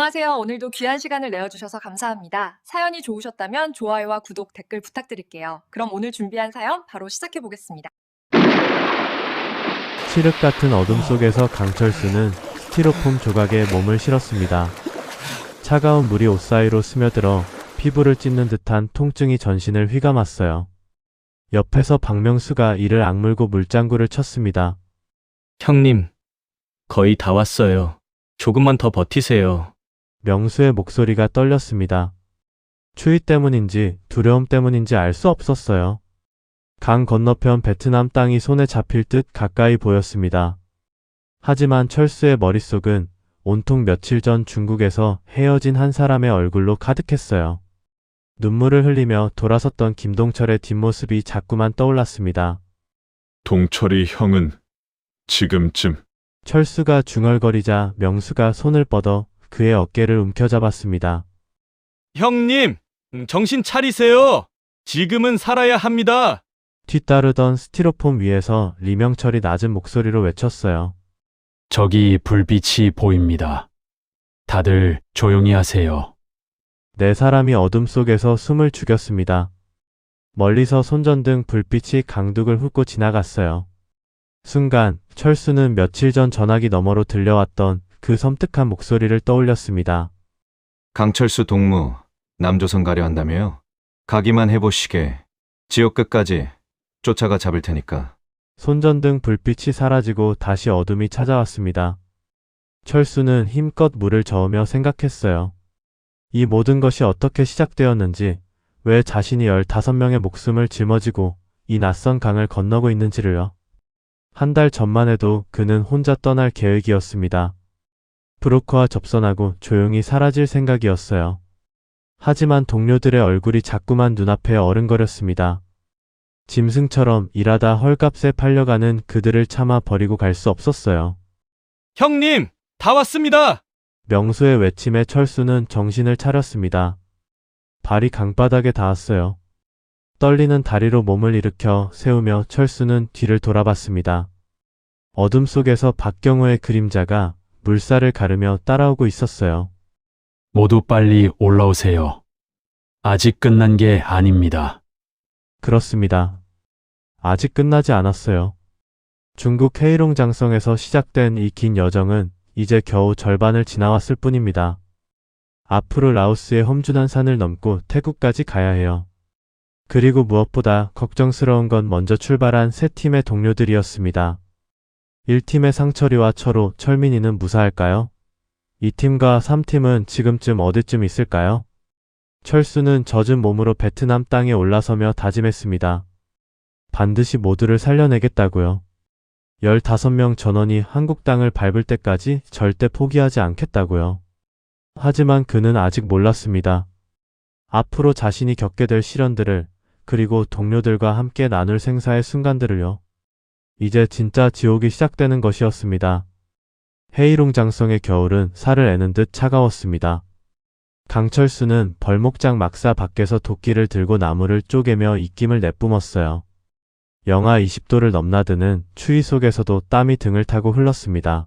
안녕하세요. 오늘도 귀한 시간을 내어주셔서 감사합니다. 사연이 좋으셨다면 좋아요와 구독, 댓글 부탁드릴게요. 그럼 오늘 준비한 사연 바로 시작해 보겠습니다. 칠흑 같은 어둠 속에서 강철수는 스티로폼 조각에 몸을 실었습니다. 차가운 물이 옷 사이로 스며들어 피부를 찢는 듯한 통증이 전신을 휘감았어요. 옆에서 박명수가 이를 악물고 물장구를 쳤습니다. 형님, 거의 다 왔어요. 조금만 더 버티세요. 명수의 목소리가 떨렸습니다. 추위 때문인지 두려움 때문인지 알 수 없었어요. 강 건너편 베트남 땅이 손에 잡힐 듯 가까이 보였습니다. 하지만 철수의 머릿속은 온통 며칠 전 중국에서 헤어진 한 사람의 얼굴로 가득했어요. 눈물을 흘리며 돌아섰던 김동철의 뒷모습이 자꾸만 떠올랐습니다. 동철이 형은 지금쯤. 철수가 중얼거리자 명수가 손을 뻗어 그의 어깨를 움켜잡았습니다. 형님, 정신 차리세요. 지금은 살아야 합니다. 뒤따르던 스티로폼 위에서 리명철이 낮은 목소리로 외쳤어요. 저기 불빛이 보입니다. 다들 조용히 하세요. 네 사람이 어둠 속에서 숨을 죽였습니다. 멀리서 손전등 불빛이 강둑을 훑고 지나갔어요. 순간 철수는 며칠 전 전화기 너머로 들려왔던 그 섬뜩한 목소리를 떠올렸습니다. 강철수 동무, 남조선 가려 한다며요? 가기만 해보시게. 지옥 끝까지 쫓아가 잡을 테니까. 손전등 불빛이 사라지고 다시 어둠이 찾아왔습니다. 철수는 힘껏 물을 저으며 생각했어요. 이 모든 것이 어떻게 시작되었는지, 왜 자신이 15명의 목숨을 짊어지고 이 낯선 강을 건너고 있는지를요. 한 달 전만 해도 그는 혼자 떠날 계획이었습니다. 브로커와 접선하고 조용히 사라질 생각이었어요. 하지만 동료들의 얼굴이 자꾸만 눈앞에 어른거렸습니다. 짐승처럼 일하다 헐값에 팔려가는 그들을 참아 버리고 갈 수 없었어요. 형님, 다 왔습니다. 명수의 외침에 철수는 정신을 차렸습니다. 발이 강바닥에 닿았어요. 떨리는 다리로 몸을 일으켜 세우며 철수는 뒤를 돌아봤습니다. 어둠 속에서 박경호의 그림자가 물살을 가르며 따라오고 있었어요. 모두 빨리 올라오세요. 아직 끝난 게 아닙니다. 그렇습니다. 아직 끝나지 않았어요. 중국 헤이롱 장성에서 시작된 이 긴 여정은 이제 겨우 절반을 지나왔을 뿐입니다. 앞으로 라오스의 험준한 산을 넘고 태국까지 가야 해요. 그리고 무엇보다 걱정스러운 건 먼저 출발한 세 팀의 동료들이었습니다. 1팀의 상철이와 철호, 철민이는 무사할까요? 2팀과 3팀은 지금쯤 어디쯤 있을까요? 철수는 젖은 몸으로 베트남 땅에 올라서며 다짐했습니다. 반드시 모두를 살려내겠다고요. 15명 전원이 한국 땅을 밟을 때까지 절대 포기하지 않겠다고요. 하지만 그는 아직 몰랐습니다. 앞으로 자신이 겪게 될 시련들을, 그리고 동료들과 함께 나눌 생사의 순간들을요. 이제 진짜 지옥이 시작되는 것이었습니다. 헤이롱 장성의 겨울은 살을 애는 듯 차가웠습니다. 강철수는 벌목장 막사 밖에서 도끼를 들고 나무를 쪼개며 입김을 내뿜었어요. 영하 20도를 넘나드는 추위 속에서도 땀이 등을 타고 흘렀습니다.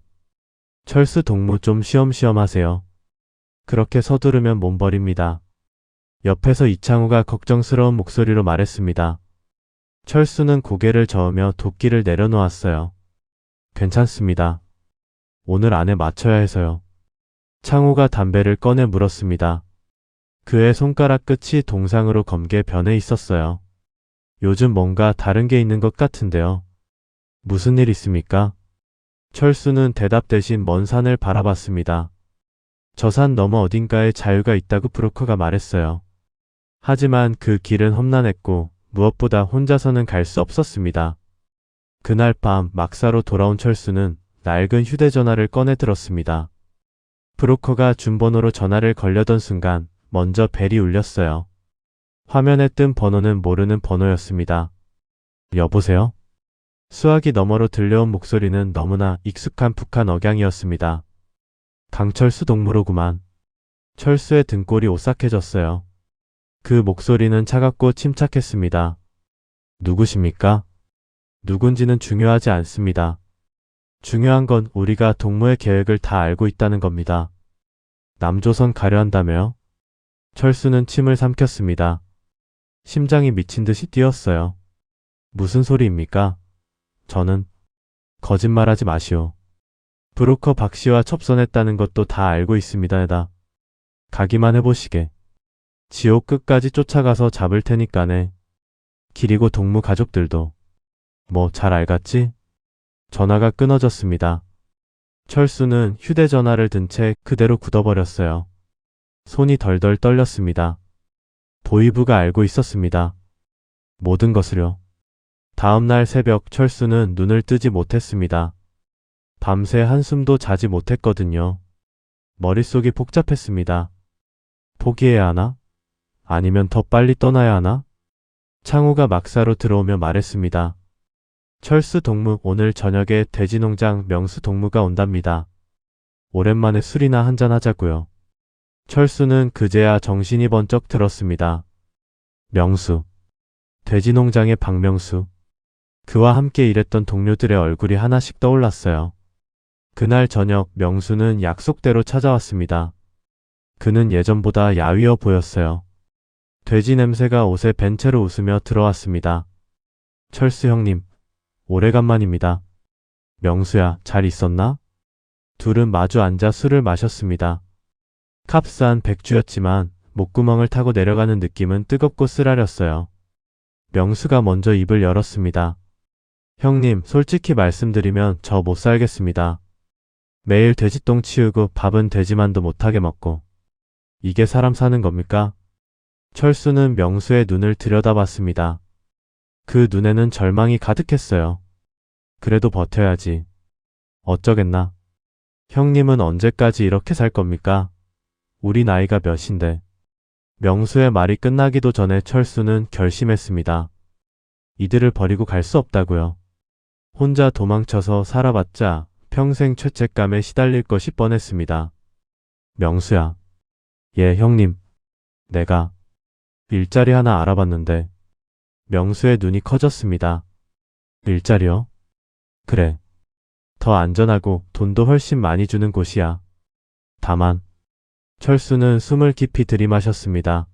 철수 동무 좀 쉬엄쉬엄 하세요. 그렇게 서두르면 몸버립니다. 옆에서 이창우가 걱정스러운 목소리로 말했습니다. 철수는 고개를 저으며 도끼를 내려놓았어요. 괜찮습니다. 오늘 안에 맞춰야 해서요. 창우가 담배를 꺼내 물었습니다. 그의 손가락 끝이 동상으로 검게 변해 있었어요. 요즘 뭔가 다른 게 있는 것 같은데요. 무슨 일 있습니까? 철수는 대답 대신 먼 산을 바라봤습니다. 저 산 너머 어딘가에 자유가 있다고 브로커가 말했어요. 하지만 그 길은 험난했고 무엇보다 혼자서는 갈 수 없었습니다. 그날 밤 막사로 돌아온 철수는 낡은 휴대전화를 꺼내 들었습니다. 브로커가 준 번호로 전화를 걸려던 순간 먼저 벨이 울렸어요. 화면에 뜬 번호는 모르는 번호였습니다. 여보세요? 수화기 너머로 들려온 목소리는 너무나 익숙한 북한 억양이었습니다. 강철수 동무로구만. 철수의 등골이 오싹해졌어요. 그 목소리는 차갑고 침착했습니다. 누구십니까? 누군지는 중요하지 않습니다. 중요한 건 우리가 동무의 계획을 다 알고 있다는 겁니다. 남조선 가려 한다며요? 철수는 침을 삼켰습니다. 심장이 미친 듯이 뛰었어요. 무슨 소리입니까? 저는 거짓말하지 마시오. 브로커 박 씨와 첩선했다는 것도 다 알고 있습니다. 가기만 해보시게. 지옥 끝까지 쫓아가서 잡을 테니까네. 그리고 동무 가족들도. 뭐 잘 알겠지? 전화가 끊어졌습니다. 철수는 휴대전화를 든 채 그대로 굳어버렸어요. 손이 덜덜 떨렸습니다. 보이부가 알고 있었습니다. 모든 것을요. 다음날 새벽 철수는 눈을 뜨지 못했습니다. 밤새 한숨도 자지 못했거든요. 머릿속이 복잡했습니다. 포기해야 하나? 아니면 더 빨리 떠나야 하나? 창우가 막사로 들어오며 말했습니다. 철수 동무, 오늘 저녁에 돼지농장 명수 동무가 온답니다. 오랜만에 술이나 한잔 하자고요. 철수는 그제야 정신이 번쩍 들었습니다. 명수. 돼지농장의 박명수. 그와 함께 일했던 동료들의 얼굴이 하나씩 떠올랐어요. 그날 저녁 명수는 약속대로 찾아왔습니다. 그는 예전보다 야위어 보였어요. 돼지 냄새가 옷에 밴 채로 웃으며 들어왔습니다. 철수 형님, 오래간만입니다. 명수야, 잘 있었나? 둘은 마주 앉아 술을 마셨습니다. 값싼 백주였지만 목구멍을 타고 내려가는 느낌은 뜨겁고 쓰라렸어요. 명수가 먼저 입을 열었습니다. 형님, 솔직히 말씀드리면 저 못 살겠습니다. 매일 돼지똥 치우고 밥은 돼지만도 못하게 먹고. 이게 사람 사는 겁니까? 철수는 명수의 눈을 들여다봤습니다. 그 눈에는 절망이 가득했어요. 그래도 버텨야지. 어쩌겠나. 형님은 언제까지 이렇게 살 겁니까? 우리 나이가 몇인데. 명수의 말이 끝나기도 전에 철수는 결심했습니다. 이들을 버리고 갈 수 없다고요. 혼자 도망쳐서 살아봤자 평생 죄책감에 시달릴 것이 뻔했습니다. 명수야. 예, 형님. 내가 일자리 하나 알아봤는데. 명수의 눈이 커졌습니다. 일자리요? 그래. 더 안전하고 돈도 훨씬 많이 주는 곳이야. 다만. 철수는 숨을 깊이 들이마셨습니다.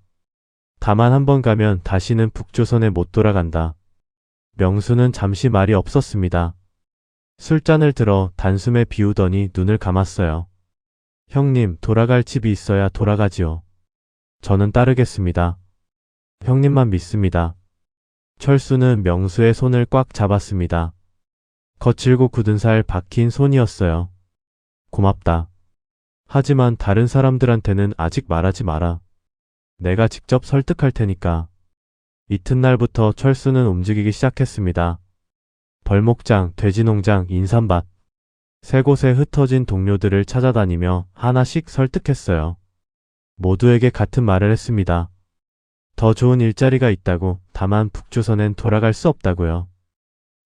다만 한 번 가면 다시는 북조선에 못 돌아간다. 명수는 잠시 말이 없었습니다. 술잔을 들어 단숨에 비우더니 눈을 감았어요. 형님, 돌아갈 집이 있어야 돌아가지요. 저는 따르겠습니다. 형님만 믿습니다. 철수는 명수의 손을 꽉 잡았습니다. 거칠고 굳은 살 박힌 손이었어요. 고맙다. 하지만 다른 사람들한테는 아직 말하지 마라. 내가 직접 설득할 테니까. 이튿날부터 철수는 움직이기 시작했습니다. 벌목장, 돼지농장, 인삼밭. 세 곳에 흩어진 동료들을 찾아다니며 하나씩 설득했어요. 모두에게 같은 말을 했습니다. 더 좋은 일자리가 있다고, 다만 북조선엔 돌아갈 수 없다고요.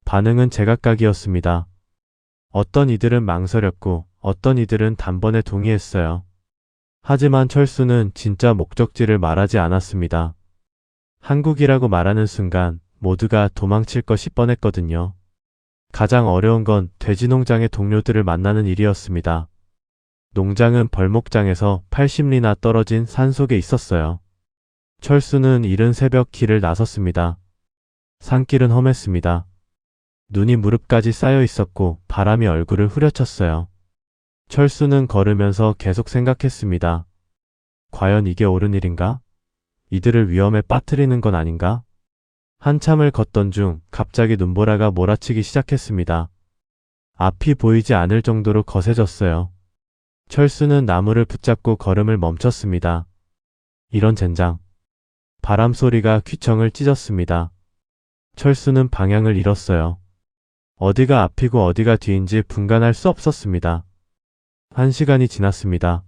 반응은 제각각이었습니다. 어떤 이들은 망설였고 어떤 이들은 단번에 동의했어요. 하지만 철수는 진짜 목적지를 말하지 않았습니다. 한국이라고 말하는 순간 모두가 도망칠 것이 뻔했거든요. 가장 어려운 건 돼지농장의 동료들을 만나는 일이었습니다. 농장은 벌목장에서 80리나 떨어진 산속에 있었어요. 철수는 이른 새벽 길을 나섰습니다. 산길은 험했습니다. 눈이 무릎까지 쌓여 있었고 바람이 얼굴을 후려쳤어요. 철수는 걸으면서 계속 생각했습니다. 과연 이게 옳은 일인가? 이들을 위험에 빠뜨리는 건 아닌가? 한참을 걷던 중 갑자기 눈보라가 몰아치기 시작했습니다. 앞이 보이지 않을 정도로 거세졌어요. 철수는 나무를 붙잡고 걸음을 멈췄습니다. 이런 젠장. 바람 소리가 귀청을 찢었습니다. 철수는 방향을 잃었어요. 어디가 앞이고 어디가 뒤인지 분간할 수 없었습니다. 1시간이 지났습니다.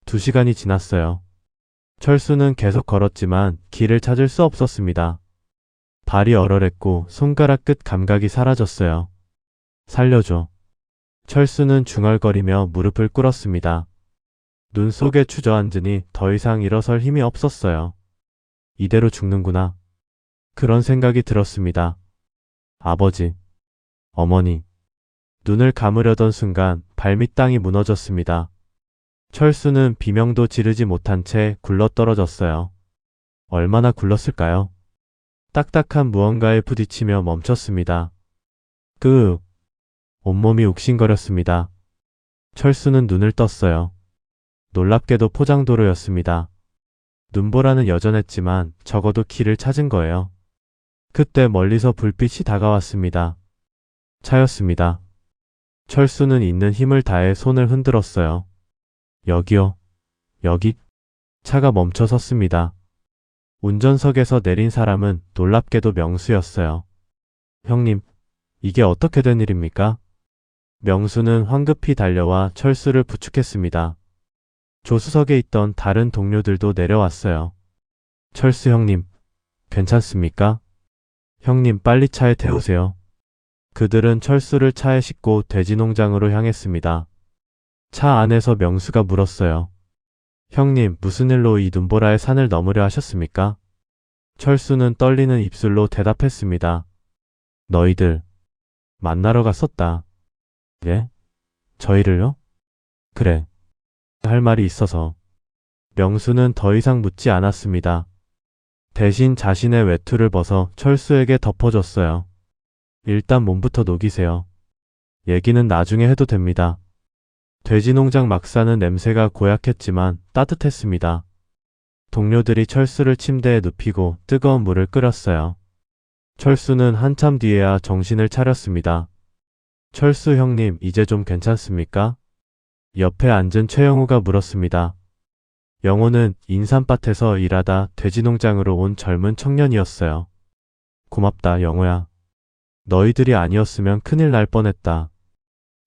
2시간이 지났어요. 철수는 계속 걸었지만 길을 찾을 수 없었습니다. 발이 얼얼했고 손가락 끝 감각이 사라졌어요. 살려줘. 철수는 중얼거리며 무릎을 꿇었습니다. 눈 속에 주저앉으니 더 이상 일어설 힘이 없었어요. 이대로 죽는구나. 그런 생각이 들었습니다. 아버지, 어머니. 눈을 감으려던 순간 발밑 땅이 무너졌습니다. 철수는 비명도 지르지 못한 채 굴러떨어졌어요. 얼마나 굴렀을까요? 딱딱한 무언가에 부딪히며 멈췄습니다. 끄윽. 온몸이 욱신거렸습니다. 철수는 눈을 떴어요. 놀랍게도 포장도로였습니다. 눈보라는 여전했지만 적어도 길을 찾은 거예요. 그때 멀리서 불빛이 다가왔습니다. 차였습니다. 철수는 있는 힘을 다해 손을 흔들었어요. 여기요. 여기. 차가 멈춰 섰습니다. 운전석에서 내린 사람은 놀랍게도 명수였어요. 형님, 이게 어떻게 된 일입니까? 명수는 황급히 달려와 철수를 부축했습니다. 조수석에 있던 다른 동료들도 내려왔어요. 철수 형님, 괜찮습니까? 형님 빨리 차에 태우세요. 그들은 철수를 차에 싣고 돼지농장으로 향했습니다. 차 안에서 명수가 물었어요. 형님, 무슨 일로 이 눈보라의 산을 넘으려 하셨습니까? 철수는 떨리는 입술로 대답했습니다. 너희들 만나러 갔었다. 예? 저희를요? 그래. 할 말이 있어서. 명수는 더 이상 묻지 않았습니다. 대신 자신의 외투를 벗어 철수에게 덮어줬어요. 일단 몸부터 녹이세요. 얘기는 나중에 해도 됩니다. 돼지농장 막사는 냄새가 고약했지만 따뜻했습니다. 동료들이 철수를 침대에 눕히고 뜨거운 물을 끓였어요. 철수는 한참 뒤에야 정신을 차렸습니다. 철수 형님, 이제 좀 괜찮습니까? 옆에 앉은 최영우가 물었습니다. 영호는 인삼밭에서 일하다 돼지농장으로 온 젊은 청년이었어요. 고맙다, 영호야. 너희들이 아니었으면 큰일 날 뻔했다.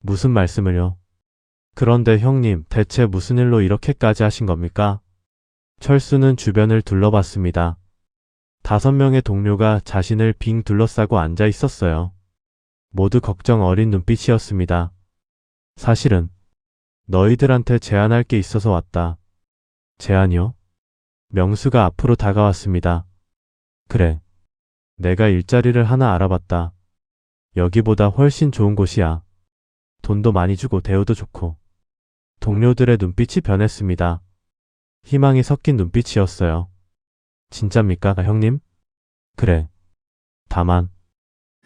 무슨 말씀을요? 그런데 형님, 대체 무슨 일로 이렇게까지 하신 겁니까? 철수는 주변을 둘러봤습니다. 5명의 동료가 자신을 빙 둘러싸고 앉아 있었어요. 모두 걱정 어린 눈빛이었습니다. 사실은 너희들한테 제안할 게 있어서 왔다. 제안이요? 명수가 앞으로 다가왔습니다. 그래. 내가 일자리를 하나 알아봤다. 여기보다 훨씬 좋은 곳이야. 돈도 많이 주고 대우도 좋고. 동료들의 눈빛이 변했습니다. 희망이 섞인 눈빛이었어요. 진짜입니까, 형님? 그래. 다만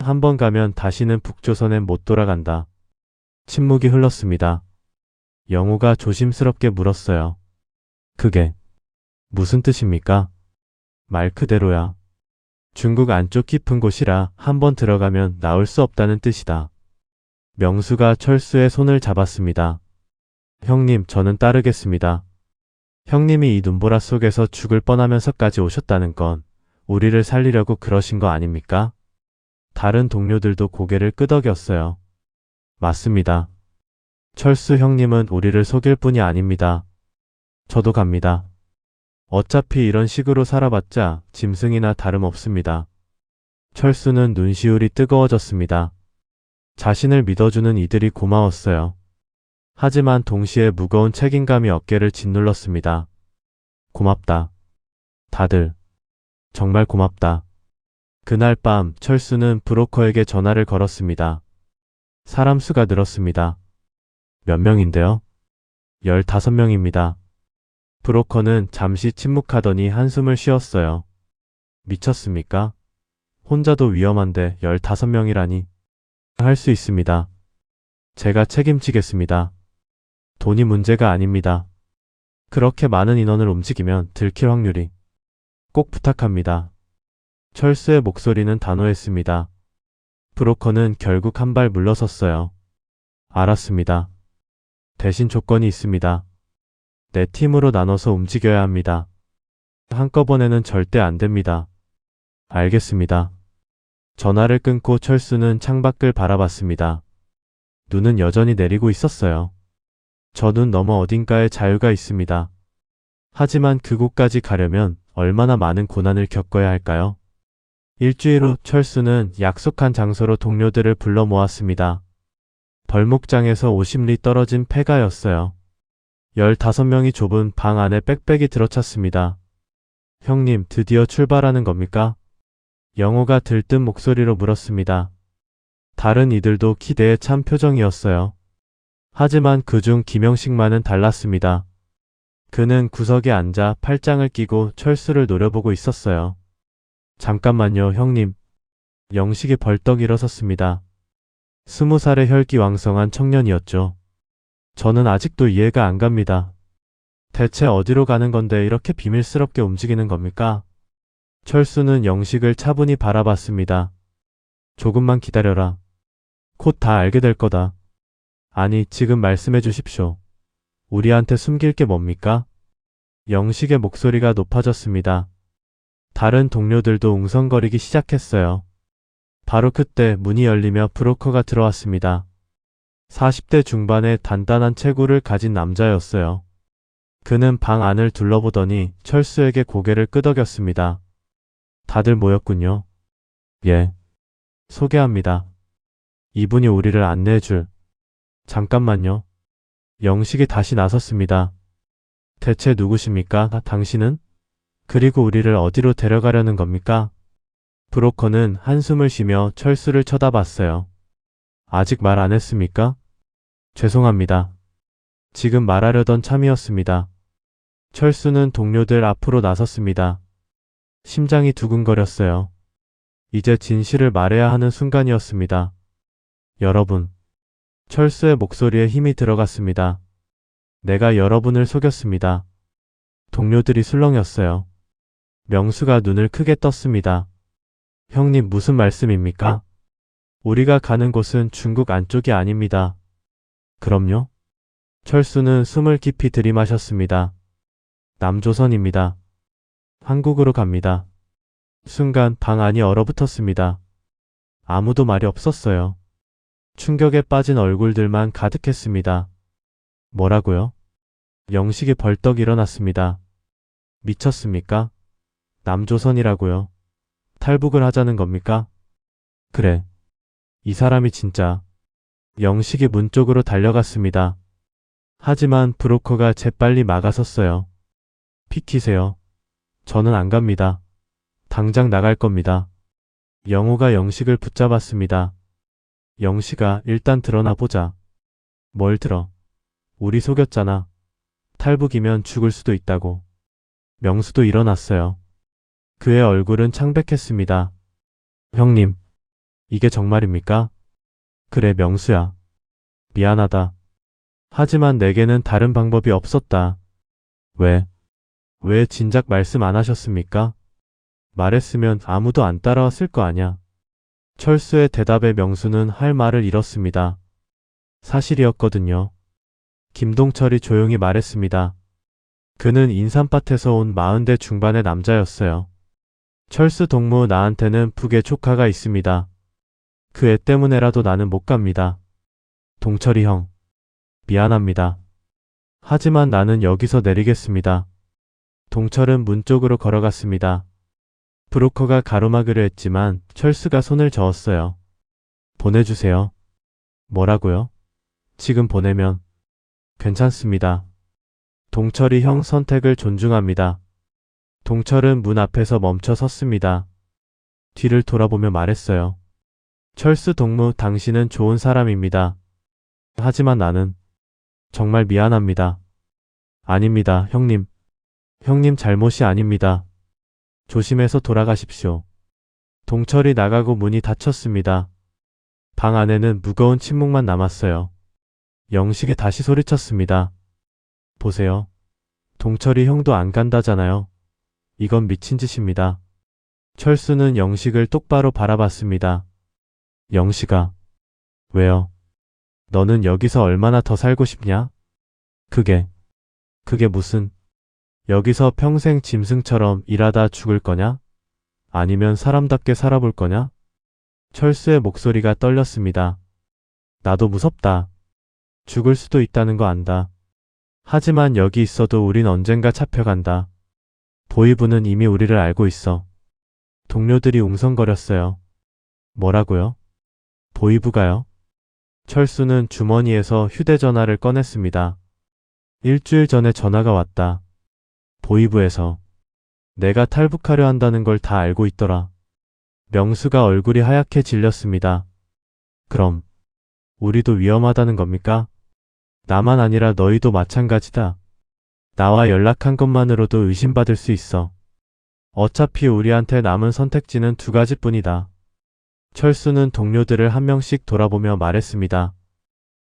한 번 가면 다시는 북조선엔 못 돌아간다. 침묵이 흘렀습니다. 영호가 조심스럽게 물었어요. 그게 무슨 뜻입니까? 말 그대로야. 중국 안쪽 깊은 곳이라 한 번 들어가면 나올 수 없다는 뜻이다. 명수가 철수의 손을 잡았습니다. 형님, 저는 따르겠습니다. 형님이 이 눈보라 속에서 죽을 뻔하면서까지 오셨다는 건 우리를 살리려고 그러신 거 아닙니까? 다른 동료들도 고개를 끄덕였어요. 맞습니다. 철수 형님은 우리를 속일 뿐이 아닙니다. 저도 갑니다. 어차피 이런 식으로 살아봤자 짐승이나 다름없습니다. 철수는 눈시울이 뜨거워졌습니다. 자신을 믿어주는 이들이 고마웠어요. 하지만 동시에 무거운 책임감이 어깨를 짓눌렀습니다. 고맙다. 다들. 정말 고맙다. 그날 밤 철수는 브로커에게 전화를 걸었습니다. 사람 수가 늘었습니다. 몇 명인데요? 15명입니다. 브로커는 잠시 침묵하더니 한숨을 쉬었어요. 미쳤습니까? 혼자도 위험한데 15명이라니. 할 수 있습니다. 제가 책임지겠습니다. 돈이 문제가 아닙니다. 그렇게 많은 인원을 움직이면 들킬 확률이. 꼭 부탁합니다. 철수의 목소리는 단호했습니다. 브로커는 결국 한 발 물러섰어요. 알았습니다. 대신 조건이 있습니다. 네 팀으로 나눠서 움직여야 합니다. 한꺼번에는 절대 안 됩니다. 알겠습니다. 전화를 끊고 철수는 창밖을 바라봤습니다. 눈은 여전히 내리고 있었어요. 저 눈 너머 어딘가에 자유가 있습니다. 하지만 그곳까지 가려면 얼마나 많은 고난을 겪어야 할까요? 일주일 후 철수는 약속한 장소로 동료들을 불러 모았습니다. 벌목장에서 50리 떨어진 폐가였어요. 15명이 좁은 방 안에 빽빽이 들어찼습니다. 형님, 드디어 출발하는 겁니까? 영호가 들뜬 목소리로 물었습니다. 다른 이들도 기대에 찬 표정이었어요. 하지만 그중 김영식만은 달랐습니다. 그는 구석에 앉아 팔짱을 끼고 철수를 노려보고 있었어요. 잠깐만요, 형님. 영식이 벌떡 일어섰습니다. 20살의 혈기왕성한 청년이었죠. 저는 아직도 이해가 안 갑니다. 대체 어디로 가는 건데 이렇게 비밀스럽게 움직이는 겁니까? 철수는 영식을 차분히 바라봤습니다. 조금만 기다려라. 곧 다 알게 될 거다. 아니, 지금 말씀해 주십시오. 우리한테 숨길 게 뭡니까? 영식의 목소리가 높아졌습니다. 다른 동료들도 웅성거리기 시작했어요. 바로 그때 문이 열리며 브로커가 들어왔습니다. 40대 중반의 단단한 체구를 가진 남자였어요. 그는 방 안을 둘러보더니 철수에게 고개를 끄덕였습니다. 다들 모였군요. 예. 소개합니다. 이분이 우리를 안내해줄. 잠깐만요. 영식이 다시 나섰습니다. 대체 누구십니까? 당신은? 그리고 우리를 어디로 데려가려는 겁니까? 브로커는 한숨을 쉬며 철수를 쳐다봤어요. 아직 말 안 했습니까? 죄송합니다. 지금 말하려던 참이었습니다. 철수는 동료들 앞으로 나섰습니다. 심장이 두근거렸어요. 이제 진실을 말해야 하는 순간이었습니다. 여러분. 철수의 목소리에 힘이 들어갔습니다. 내가 여러분을 속였습니다. 동료들이 술렁였어요. 명수가 눈을 크게 떴습니다. 형님, 무슨 말씀입니까? 우리가 가는 곳은 중국 안쪽이 아닙니다. 그럼요? 철수는 숨을 깊이 들이마셨습니다. 남조선입니다. 한국으로 갑니다. 순간 방 안이 얼어붙었습니다. 아무도 말이 없었어요. 충격에 빠진 얼굴들만 가득했습니다. 뭐라고요? 영식이 벌떡 일어났습니다. 미쳤습니까? 남조선이라고요. 탈북을 하자는 겁니까? 그래. 이 사람이 진짜. 영식이 문 쪽으로 달려갔습니다. 하지만 브로커가 재빨리 막아섰어요. 비키세요. 저는 안 갑니다. 당장 나갈 겁니다. 영호가 영식을 붙잡았습니다. 영식아, 일단 드러나 보자. 뭘 들어? 우리 속였잖아. 탈북이면 죽을 수도 있다고. 명수도 일어났어요. 그의 얼굴은 창백했습니다. 형님, 이게 정말입니까? 그래, 명수야. 미안하다. 하지만 내게는 다른 방법이 없었다. 왜? 왜 진작 말씀 안 하셨습니까? 말했으면 아무도 안 따라왔을 거 아냐. 철수의 대답에 명수는 할 말을 잃었습니다. 사실이었거든요. 김동철이 조용히 말했습니다. 그는 인삼밭에서 온 40대 중반의 남자였어요. 철수 동무, 나한테는 북에 조카가 있습니다. 그 애 때문에라도 나는 못 갑니다. 동철이 형. 미안합니다. 하지만 나는 여기서 내리겠습니다. 동철은 문 쪽으로 걸어갔습니다. 브로커가 가로막으려 했지만 철수가 손을 저었어요. 보내주세요. 뭐라고요? 지금 보내면 괜찮습니다. 동철이 형 선택을 존중합니다. 동철은 문 앞에서 멈춰 섰습니다. 뒤를 돌아보며 말했어요. 철수 동무, 당신은 좋은 사람입니다. 하지만 나는 정말 미안합니다. 아닙니다, 형님. 형님 잘못이 아닙니다. 조심해서 돌아가십시오. 동철이 나가고 문이 닫혔습니다. 방 안에는 무거운 침묵만 남았어요. 영식이 다시 소리쳤습니다. 보세요. 동철이 형도 안 간다잖아요. 이건 미친 짓입니다. 철수는 영식을 똑바로 바라봤습니다. 영식아. 왜요? 너는 여기서 얼마나 더 살고 싶냐? 그게 무슨... 여기서 평생 짐승처럼 일하다 죽을 거냐? 아니면 사람답게 살아볼 거냐? 철수의 목소리가 떨렸습니다. 나도 무섭다. 죽을 수도 있다는 거 안다. 하지만 여기 있어도 우린 언젠가 잡혀간다. 보이부는 이미 우리를 알고 있어. 동료들이 웅성거렸어요. 뭐라고요? 보이부가요? 철수는 주머니에서 휴대전화를 꺼냈습니다. 일주일 전에 전화가 왔다. 보이부에서. 내가 탈북하려 한다는 걸 다 알고 있더라. 명수가 얼굴이 하얗게 질렸습니다. 그럼 우리도 위험하다는 겁니까? 나만 아니라 너희도 마찬가지다. 나와 연락한 것만으로도 의심받을 수 있어. 어차피 우리한테 남은 선택지는 두 가지뿐이다. 철수는 동료들을 한 명씩 돌아보며 말했습니다.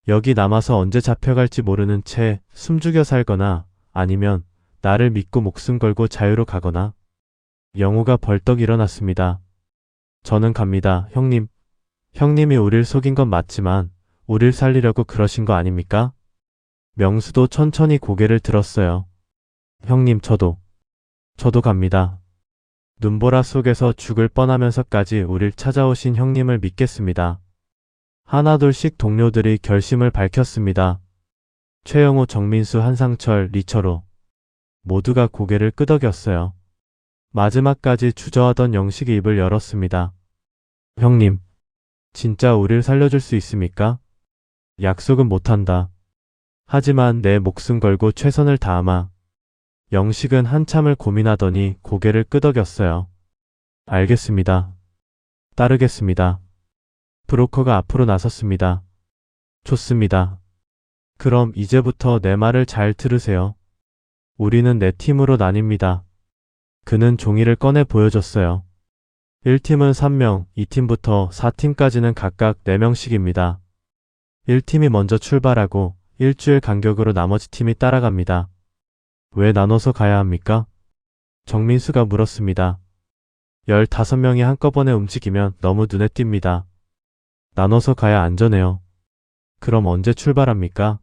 여기 남아서 언제 잡혀갈지 모르는 채 숨죽여 살거나 아니면 나를 믿고 목숨 걸고 자유로 가거나. 영호가 벌떡 일어났습니다. 저는 갑니다, 형님. 형님이 우릴 속인 건 맞지만 우릴 살리려고 그러신 거 아닙니까? 명수도 천천히 고개를 들었어요. 형님, 저도 갑니다. 눈보라 속에서 죽을 뻔하면서까지 우릴 찾아오신 형님을 믿겠습니다. 하나둘씩 동료들이 결심을 밝혔습니다. 최영호, 정민수, 한상철, 리철호. 모두가 고개를 끄덕였어요. 마지막까지 주저하던 영식이 입을 열었습니다. 형님, 진짜 우릴 살려줄 수 있습니까? 약속은 못한다. 하지만 내 목숨 걸고 최선을 다하마. 영식은 한참을 고민하더니 고개를 끄덕였어요. 알겠습니다. 따르겠습니다. 브로커가 앞으로 나섰습니다. 좋습니다. 그럼 이제부터 내 말을 잘 들으세요. 우리는 네 팀으로 나뉩니다. 그는 종이를 꺼내 보여줬어요. 1팀은 3명, 2팀부터 4팀까지는 각각 4명씩입니다. 1팀이 먼저 출발하고 일주일 간격으로 나머지 팀이 따라갑니다. 왜 나눠서 가야 합니까? 정민수가 물었습니다. 15명이 한꺼번에 움직이면 너무 눈에 띕니다. 나눠서 가야 안전해요. 그럼 언제 출발합니까?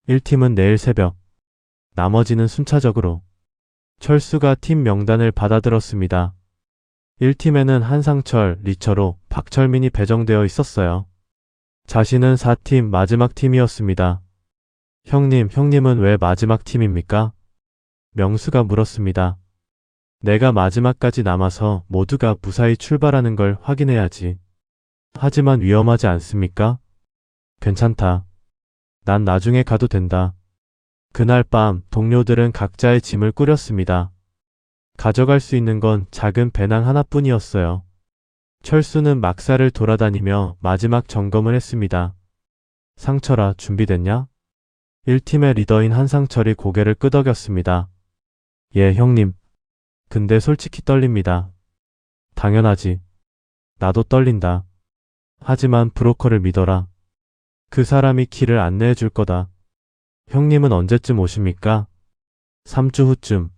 1팀은 내일 새벽. 나머지는 순차적으로. 철수가 팀 명단을 받아들었습니다. 1팀에는 한상철, 리철호, 박철민이 배정되어 있었어요. 자신은 4팀 마지막 팀이었습니다. 형님은 왜 마지막 팀입니까? 명수가 물었습니다. 내가 마지막까지 남아서 모두가 무사히 출발하는 걸 확인해야지. 하지만 위험하지 않습니까? 괜찮다. 난 나중에 가도 된다. 그날 밤 동료들은 각자의 짐을 꾸렸습니다. 가져갈 수 있는 건 작은 배낭 하나뿐이었어요. 철수는 막사를 돌아다니며 마지막 점검을 했습니다. 상철아, 준비됐냐? 1팀의 리더인 한상철이 고개를 끄덕였습니다. 예, 형님. 근데 솔직히 떨립니다. 당연하지. 나도 떨린다. 하지만 브로커를 믿어라. 그 사람이 길을 안내해 줄 거다. 형님은 언제쯤 오십니까? 3주 후쯤.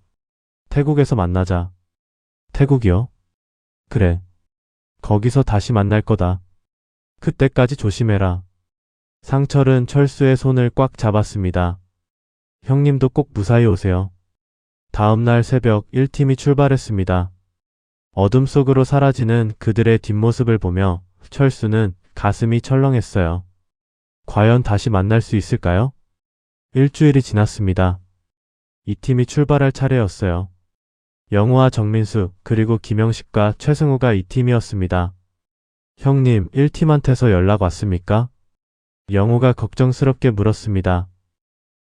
태국에서 만나자. 태국이요? 그래. 거기서 다시 만날 거다. 그때까지 조심해라. 상철은 철수의 손을 꽉 잡았습니다. 형님도 꼭 무사히 오세요. 다음날 새벽 1팀이 출발했습니다. 어둠 속으로 사라지는 그들의 뒷모습을 보며 철수는 가슴이 철렁했어요. 과연 다시 만날 수 있을까요? 일주일이 지났습니다. 이 팀이 출발할 차례였어요. 영호와 정민수 그리고 김영식과 최승우가 이 팀이었습니다. 형님, 1팀한테서 연락 왔습니까? 영호가 걱정스럽게 물었습니다.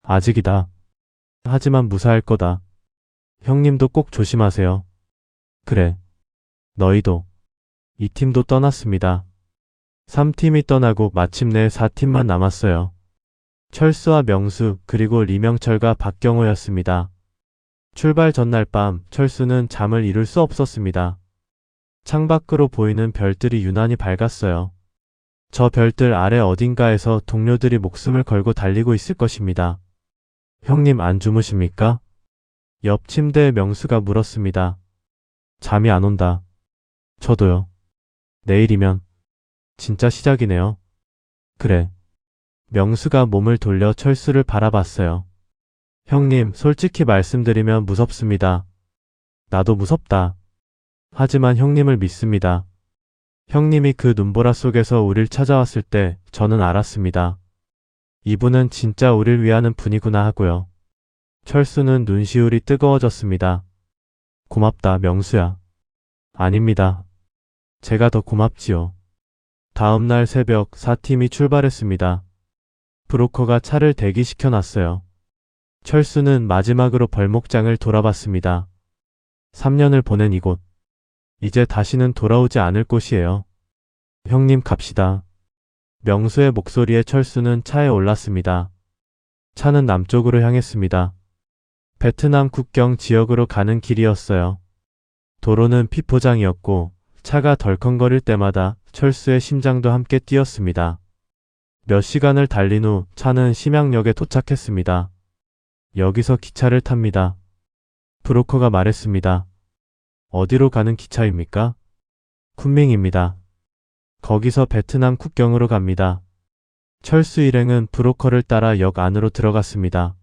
아직이다. 하지만 무사할 거다. 형님도 꼭 조심하세요. 그래. 너희도. 이 팀도 떠났습니다. 3팀이 떠나고 마침내 4팀만 남았어요. 철수와 명수 그리고 리명철과 박경호였습니다. 출발 전날 밤 철수는 잠을 이룰 수 없었습니다. 창밖으로 보이는 별들이 유난히 밝았어요. 저 별들 아래 어딘가에서 동료들이 목숨을 걸고 달리고 있을 것입니다. 형님 안 주무십니까? 옆 침대에 명수가 물었습니다. 잠이 안 온다. 저도요. 내일이면 진짜 시작이네요. 그래. 명수가 몸을 돌려 철수를 바라봤어요. 형님, 솔직히 말씀드리면 무섭습니다. 나도 무섭다. 하지만 형님을 믿습니다. 형님이 그 눈보라 속에서 우릴 찾아왔을 때 저는 알았습니다. 이분은 진짜 우릴 위하는 분이구나 하고요. 철수는 눈시울이 뜨거워졌습니다. 고맙다, 명수야. 아닙니다. 제가 더 고맙지요. 다음날 새벽 4팀이 출발했습니다. 브로커가 차를 대기시켜 놨어요. 철수는 마지막으로 벌목장을 돌아봤습니다. 3년을 보낸 이곳. 이제 다시는 돌아오지 않을 곳이에요. 형님 갑시다. 명수의 목소리에 철수는 차에 올랐습니다. 차는 남쪽으로 향했습니다. 베트남 국경 지역으로 가는 길이었어요. 도로는 피포장이었고 차가 덜컹거릴 때마다 철수의 심장도 함께 뛰었습니다. 몇 시간을 달린 후 차는 심양역에 도착했습니다. 여기서 기차를 탑니다. 브로커가 말했습니다. 어디로 가는 기차입니까? 쿤밍입니다. 거기서 베트남 국경으로 갑니다. 철수 일행은 브로커를 따라 역 안으로 들어갔습니다.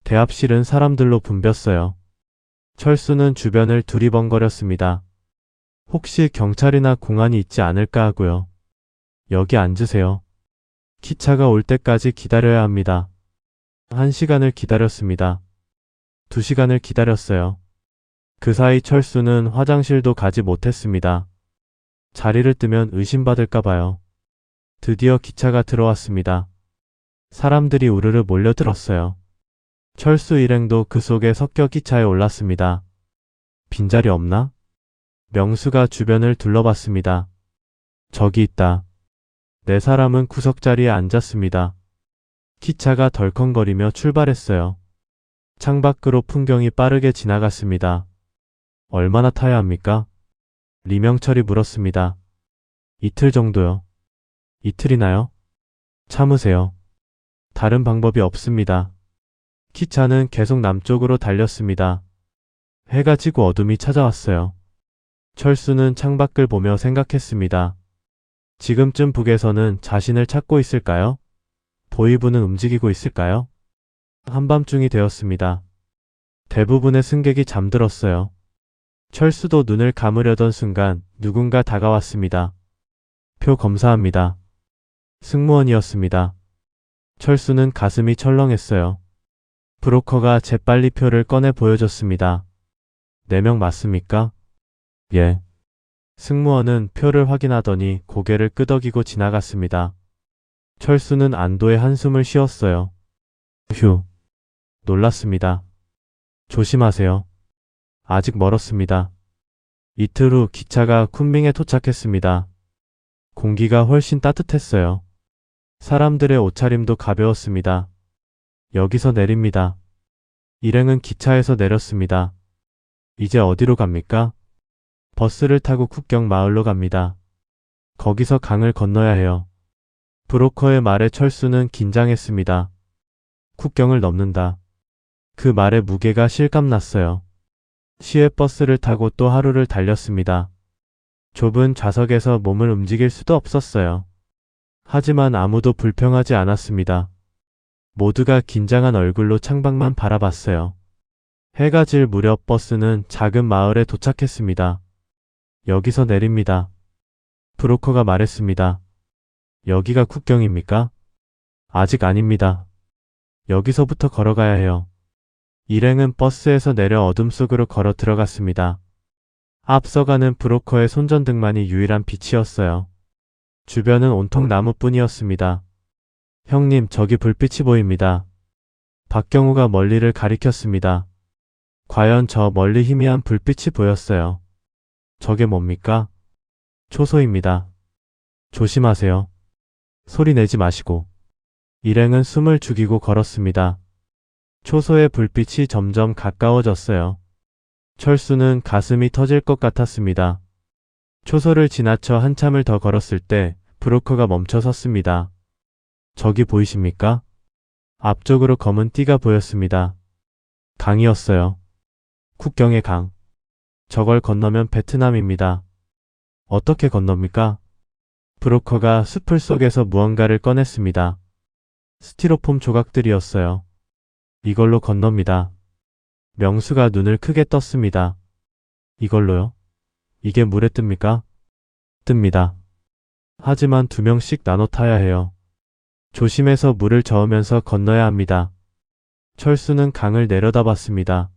대합실은 사람들로 붐볐어요. 철수는 주변을 두리번거렸습니다. 혹시 경찰이나 공안이 있지 않을까 하고요. 여기 앉으세요. 기차가 올 때까지 기다려야 합니다. 1시간을 기다렸습니다. 2시간을 기다렸어요. 그 사이 철수는 화장실도 가지 못했습니다. 자리를 뜨면 의심받을까 봐요. 드디어 기차가 들어왔습니다. 사람들이 우르르 몰려들었어요. 철수 일행도 그 속에 섞여 기차에 올랐습니다. 빈자리 없나? 명수가 주변을 둘러봤습니다. 저기 있다. 4사람은 구석자리에 앉았습니다. 기차가 덜컹거리며 출발했어요. 창밖으로 풍경이 빠르게 지나갔습니다. 얼마나 타야 합니까? 리명철이 물었습니다. 이틀 정도요. 이틀이나요? 참으세요. 다른 방법이 없습니다. 기차는 계속 남쪽으로 달렸습니다. 해가 지고 어둠이 찾아왔어요. 철수는 창밖을 보며 생각했습니다. 지금쯤 북에서는 자신을 찾고 있을까요? 보이부는 움직이고 있을까요? 한밤중이 되었습니다. 대부분의 승객이 잠들었어요. 철수도 눈을 감으려던 순간 누군가 다가왔습니다. 표 검사합니다. 승무원이었습니다. 철수는 가슴이 철렁했어요. 브로커가 재빨리 표를 꺼내 보여줬습니다. 4명 맞습니까? 예. 승무원은 표를 확인하더니 고개를 끄덕이고 지나갔습니다. 철수는 안도의 한숨을 쉬었어요. 휴. 놀랐습니다. 조심하세요. 아직 멀었습니다. 이틀 후 기차가 쿤밍에 도착했습니다. 공기가 훨씬 따뜻했어요. 사람들의 옷차림도 가벼웠습니다. 여기서 내립니다. 일행은 기차에서 내렸습니다. 이제 어디로 갑니까? 버스를 타고 국경 마을로 갑니다. 거기서 강을 건너야 해요. 브로커의 말에 철수는 긴장했습니다. 국경을 넘는다. 그 말의 무게가 실감났어요. 시외 버스를 타고 또 하루를 달렸습니다. 좁은 좌석에서 몸을 움직일 수도 없었어요. 하지만 아무도 불평하지 않았습니다. 모두가 긴장한 얼굴로 창밖만 바라봤어요. 해가 질 무렵 버스는 작은 마을에 도착했습니다. 여기서 내립니다. 브로커가 말했습니다. 여기가 국경입니까? 아직 아닙니다. 여기서부터 걸어가야 해요. 일행은 버스에서 내려 어둠 속으로 걸어 들어갔습니다. 앞서가는 브로커의 손전등만이 유일한 빛이었어요. 주변은 온통 나무뿐이었습니다. 형님, 저기 불빛이 보입니다. 박경우가 멀리를 가리켰습니다. 과연 저 멀리 희미한 불빛이 보였어요. 저게 뭡니까? 초소입니다. 조심하세요. 소리 내지 마시고. 일행은 숨을 죽이고 걸었습니다. 초소의 불빛이 점점 가까워졌어요. 철수는 가슴이 터질 것 같았습니다. 초소를 지나쳐 한참을 더 걸었을 때 브로커가 멈춰 섰습니다. 저기 보이십니까? 앞쪽으로 검은 띠가 보였습니다. 강이었어요. 국경의 강. 저걸 건너면 베트남입니다. 어떻게 건넙니까? 브로커가 숲을 속에서 무언가를 꺼냈습니다. 스티로폼 조각들이었어요. 이걸로 건넙니다. 명수가 눈을 크게 떴습니다. 이걸로요? 이게 물에 뜹니까? 뜹니다. 하지만 2명씩 나눠 타야 해요. 조심해서 물을 저으면서 건너야 합니다. 철수는 강을 내려다봤습니다.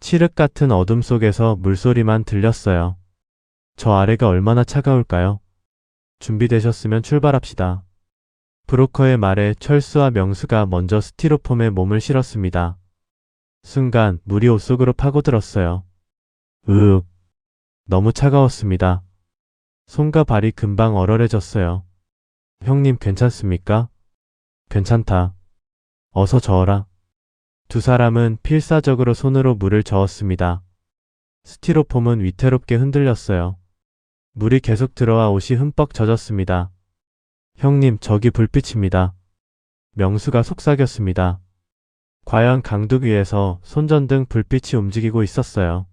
칠흑 같은 어둠 속에서 물소리만 들렸어요. 저 아래가 얼마나 차가울까요? 준비되셨으면 출발합시다. 브로커의 말에 철수와 명수가 먼저 스티로폼에 몸을 실었습니다. 순간 물이 옷 속으로 파고들었어요. 으윽. 너무 차가웠습니다. 손과 발이 금방 얼얼해졌어요. 형님 괜찮습니까? 괜찮다. 어서 저어라. 두 사람은 필사적으로 손으로 물을 저었습니다. 스티로폼은 위태롭게 흔들렸어요. 물이 계속 들어와 옷이 흠뻑 젖었습니다. 형님, 저기 불빛입니다. 명수가 속삭였습니다. 과연 강둑 위에서 손전등 불빛이 움직이고 있었어요.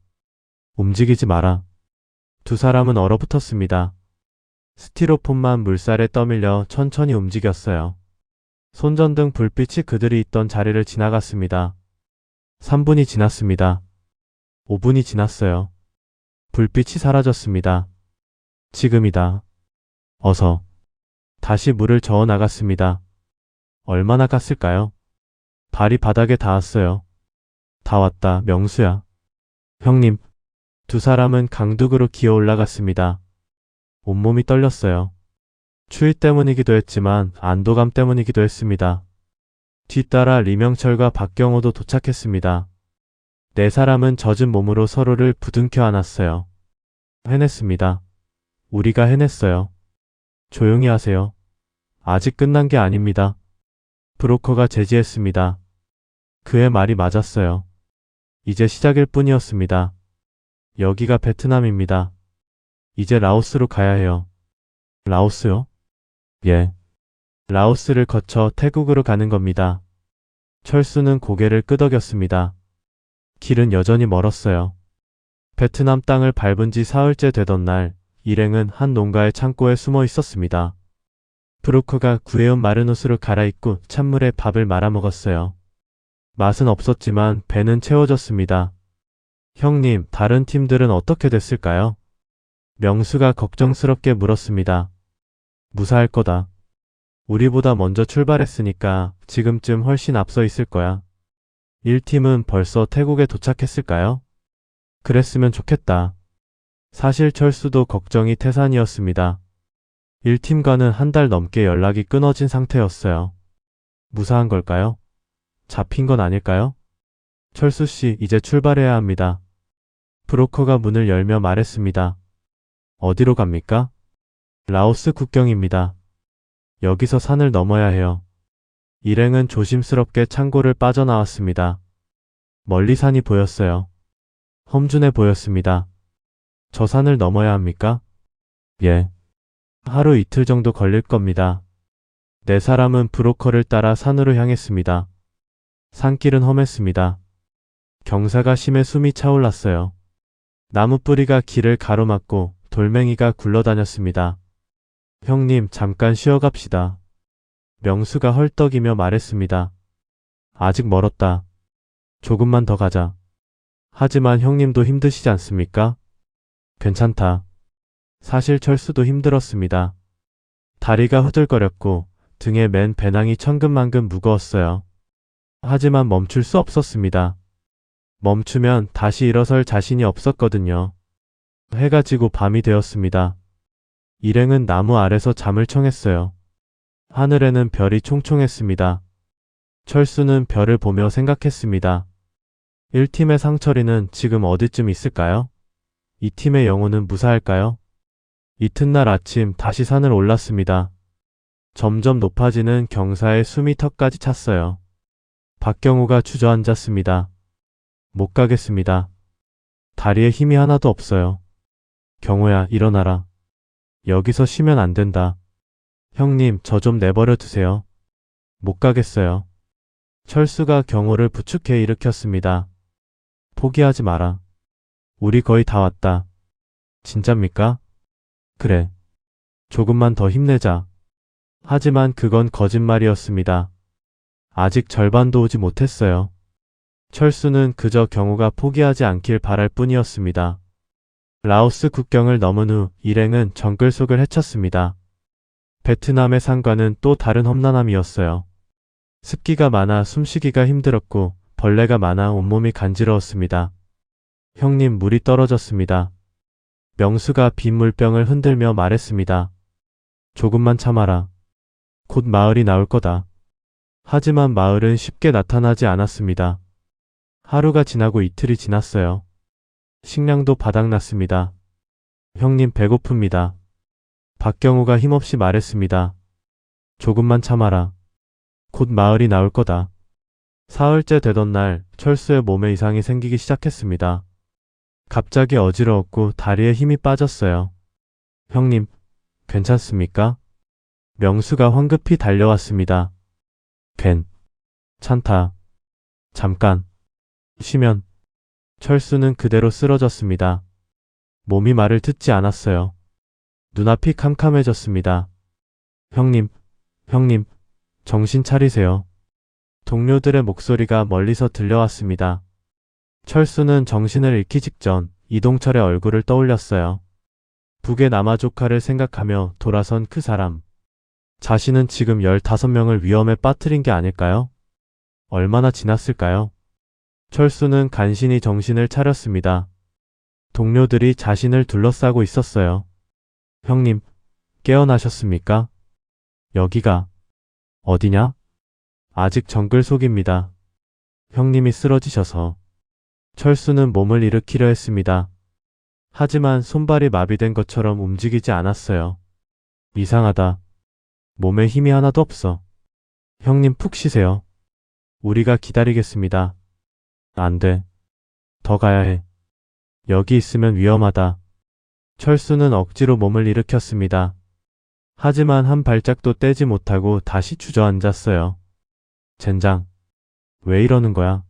움직이지 마라. 두 사람은 얼어붙었습니다. 스티로폼만 물살에 떠밀려 천천히 움직였어요. 손전등 불빛이 그들이 있던 자리를 지나갔습니다. 3분이 지났습니다. 5분이 지났어요. 불빛이 사라졌습니다. 지금이다. 어서. 다시 물을 저어 나갔습니다. 얼마나 갔을까요? 발이 바닥에 닿았어요. 다 왔다, 명수야. 형님. 두 사람은 강둑으로 기어 올라갔습니다. 온몸이 떨렸어요. 추위 때문이기도 했지만 안도감 때문이기도 했습니다. 뒤따라 리명철과 박경호도 도착했습니다. 네 사람은 젖은 몸으로 서로를 부둥켜 안았어요. 해냈습니다. 우리가 해냈어요. 조용히 하세요. 아직 끝난 게 아닙니다. 브로커가 제지했습니다. 그의 말이 맞았어요. 이제 시작일 뿐이었습니다. 여기가 베트남입니다. 이제 라오스로 가야 해요. 라오스요? 예. 라오스를 거쳐 태국으로 가는 겁니다. 철수는 고개를 끄덕였습니다. 길은 여전히 멀었어요. 베트남 땅을 밟은 지 사흘째 되던 날, 일행은 한 농가의 창고에 숨어 있었습니다. 브로커가 구해온 마른 옷으로 갈아입고 찬물에 밥을 말아 먹었어요. 맛은 없었지만 배는 채워졌습니다. 형님, 다른 팀들은 어떻게 됐을까요? 명수가 걱정스럽게 물었습니다. 무사할 거다. 우리보다 먼저 출발했으니까 지금쯤 훨씬 앞서 있을 거야. 1팀은 벌써 태국에 도착했을까요? 그랬으면 좋겠다. 사실 철수도 걱정이 태산이었습니다. 1팀과는 한 달 넘게 연락이 끊어진 상태였어요. 무사한 걸까요? 잡힌 건 아닐까요? 철수 씨, 이제 출발해야 합니다. 브로커가 문을 열며 말했습니다. 어디로 갑니까? 라오스 국경입니다. 여기서 산을 넘어야 해요. 일행은 조심스럽게 창고를 빠져나왔습니다. 멀리 산이 보였어요. 험준해 보였습니다. 저 산을 넘어야 합니까? 예. 하루 이틀 정도 걸릴 겁니다. 네 사람은 브로커를 따라 산으로 향했습니다. 산길은 험했습니다. 경사가 심해 숨이 차올랐어요. 나무 뿌리가 길을 가로막고 돌멩이가 굴러다녔습니다. 형님, 잠깐 쉬어갑시다. 명수가 헐떡이며 말했습니다. 아직 멀었다. 조금만 더 가자. 하지만 형님도 힘드시지 않습니까? 괜찮다. 사실 철수도 힘들었습니다. 다리가 후들거렸고 등에 맨 배낭이 천근만근 무거웠어요. 하지만 멈출 수 없었습니다. 멈추면 다시 일어설 자신이 없었거든요. 해가 지고 밤이 되었습니다. 일행은 나무 아래서 잠을 청했어요. 하늘에는 별이 총총했습니다. 철수는 별을 보며 생각했습니다. 1팀의 상철이는 지금 어디쯤 있을까요? 2팀의 영호는 무사할까요? 이튿날 아침 다시 산을 올랐습니다. 점점 높아지는 경사에 숨이 턱까지 찼어요. 박경호가 주저앉았습니다. 못 가겠습니다. 다리에 힘이 하나도 없어요. 경호야, 일어나라. 여기서 쉬면 안 된다. 형님, 저 좀 내버려 두세요. 못 가겠어요. 철수가 경호를 부축해 일으켰습니다. 포기하지 마라. 우리 거의 다 왔다. 진짜입니까? 그래. 조금만 더 힘내자. 하지만 그건 거짓말이었습니다. 아직 절반도 오지 못했어요. 철수는 그저 경호가 포기하지 않길 바랄 뿐이었습니다. 라오스 국경을 넘은 후 일행은 정글 속을 헤쳤습니다. 베트남의 산과는 또 다른 험난함이었어요. 습기가 많아 숨쉬기가 힘들었고 벌레가 많아 온몸이 간지러웠습니다. 형님, 물이 떨어졌습니다. 명수가 빈 물병을 흔들며 말했습니다. 조금만 참아라. 곧 마을이 나올 거다. 하지만 마을은 쉽게 나타나지 않았습니다. 하루가 지나고 이틀이 지났어요. 식량도 바닥났습니다. 형님, 배고픕니다. 박경호가 힘없이 말했습니다. 조금만 참아라. 곧 마을이 나올 거다. 사흘째 되던 날 철수의 몸에 이상이 생기기 시작했습니다. 갑자기 어지러웠고 다리에 힘이 빠졌어요. 형님, 괜찮습니까? 명수가 황급히 달려왔습니다. 괜찮다. 잠깐 쉬면. 철수는 그대로 쓰러졌습니다. 몸이 말을 듣지 않았어요. 눈앞이 캄캄해졌습니다. 형님, 정신 차리세요. 동료들의 목소리가 멀리서 들려왔습니다. 철수는 정신을 잃기 직전 이동철의 얼굴을 떠올렸어요. 북의 남아 조카를 생각하며 돌아선 그 사람. 자신은 지금 15명을 위험에 빠뜨린 게 아닐까요? 얼마나 지났을까요? 철수는 간신히 정신을 차렸습니다. 동료들이 자신을 둘러싸고 있었어요. 형님, 깨어나셨습니까? 여기가 어디냐? 아직 정글 속입니다. 형님이 쓰러지셔서. 철수는 몸을 일으키려 했습니다. 하지만 손발이 마비된 것처럼 움직이지 않았어요. 이상하다. 몸에 힘이 하나도 없어. 형님 푹 쉬세요. 우리가 기다리겠습니다. 안 돼. 더 가야 해. 여기 있으면 위험하다. 철수는 억지로 몸을 일으켰습니다. 하지만 한 발짝도 떼지 못하고 다시 주저앉았어요. 젠장. 왜 이러는 거야?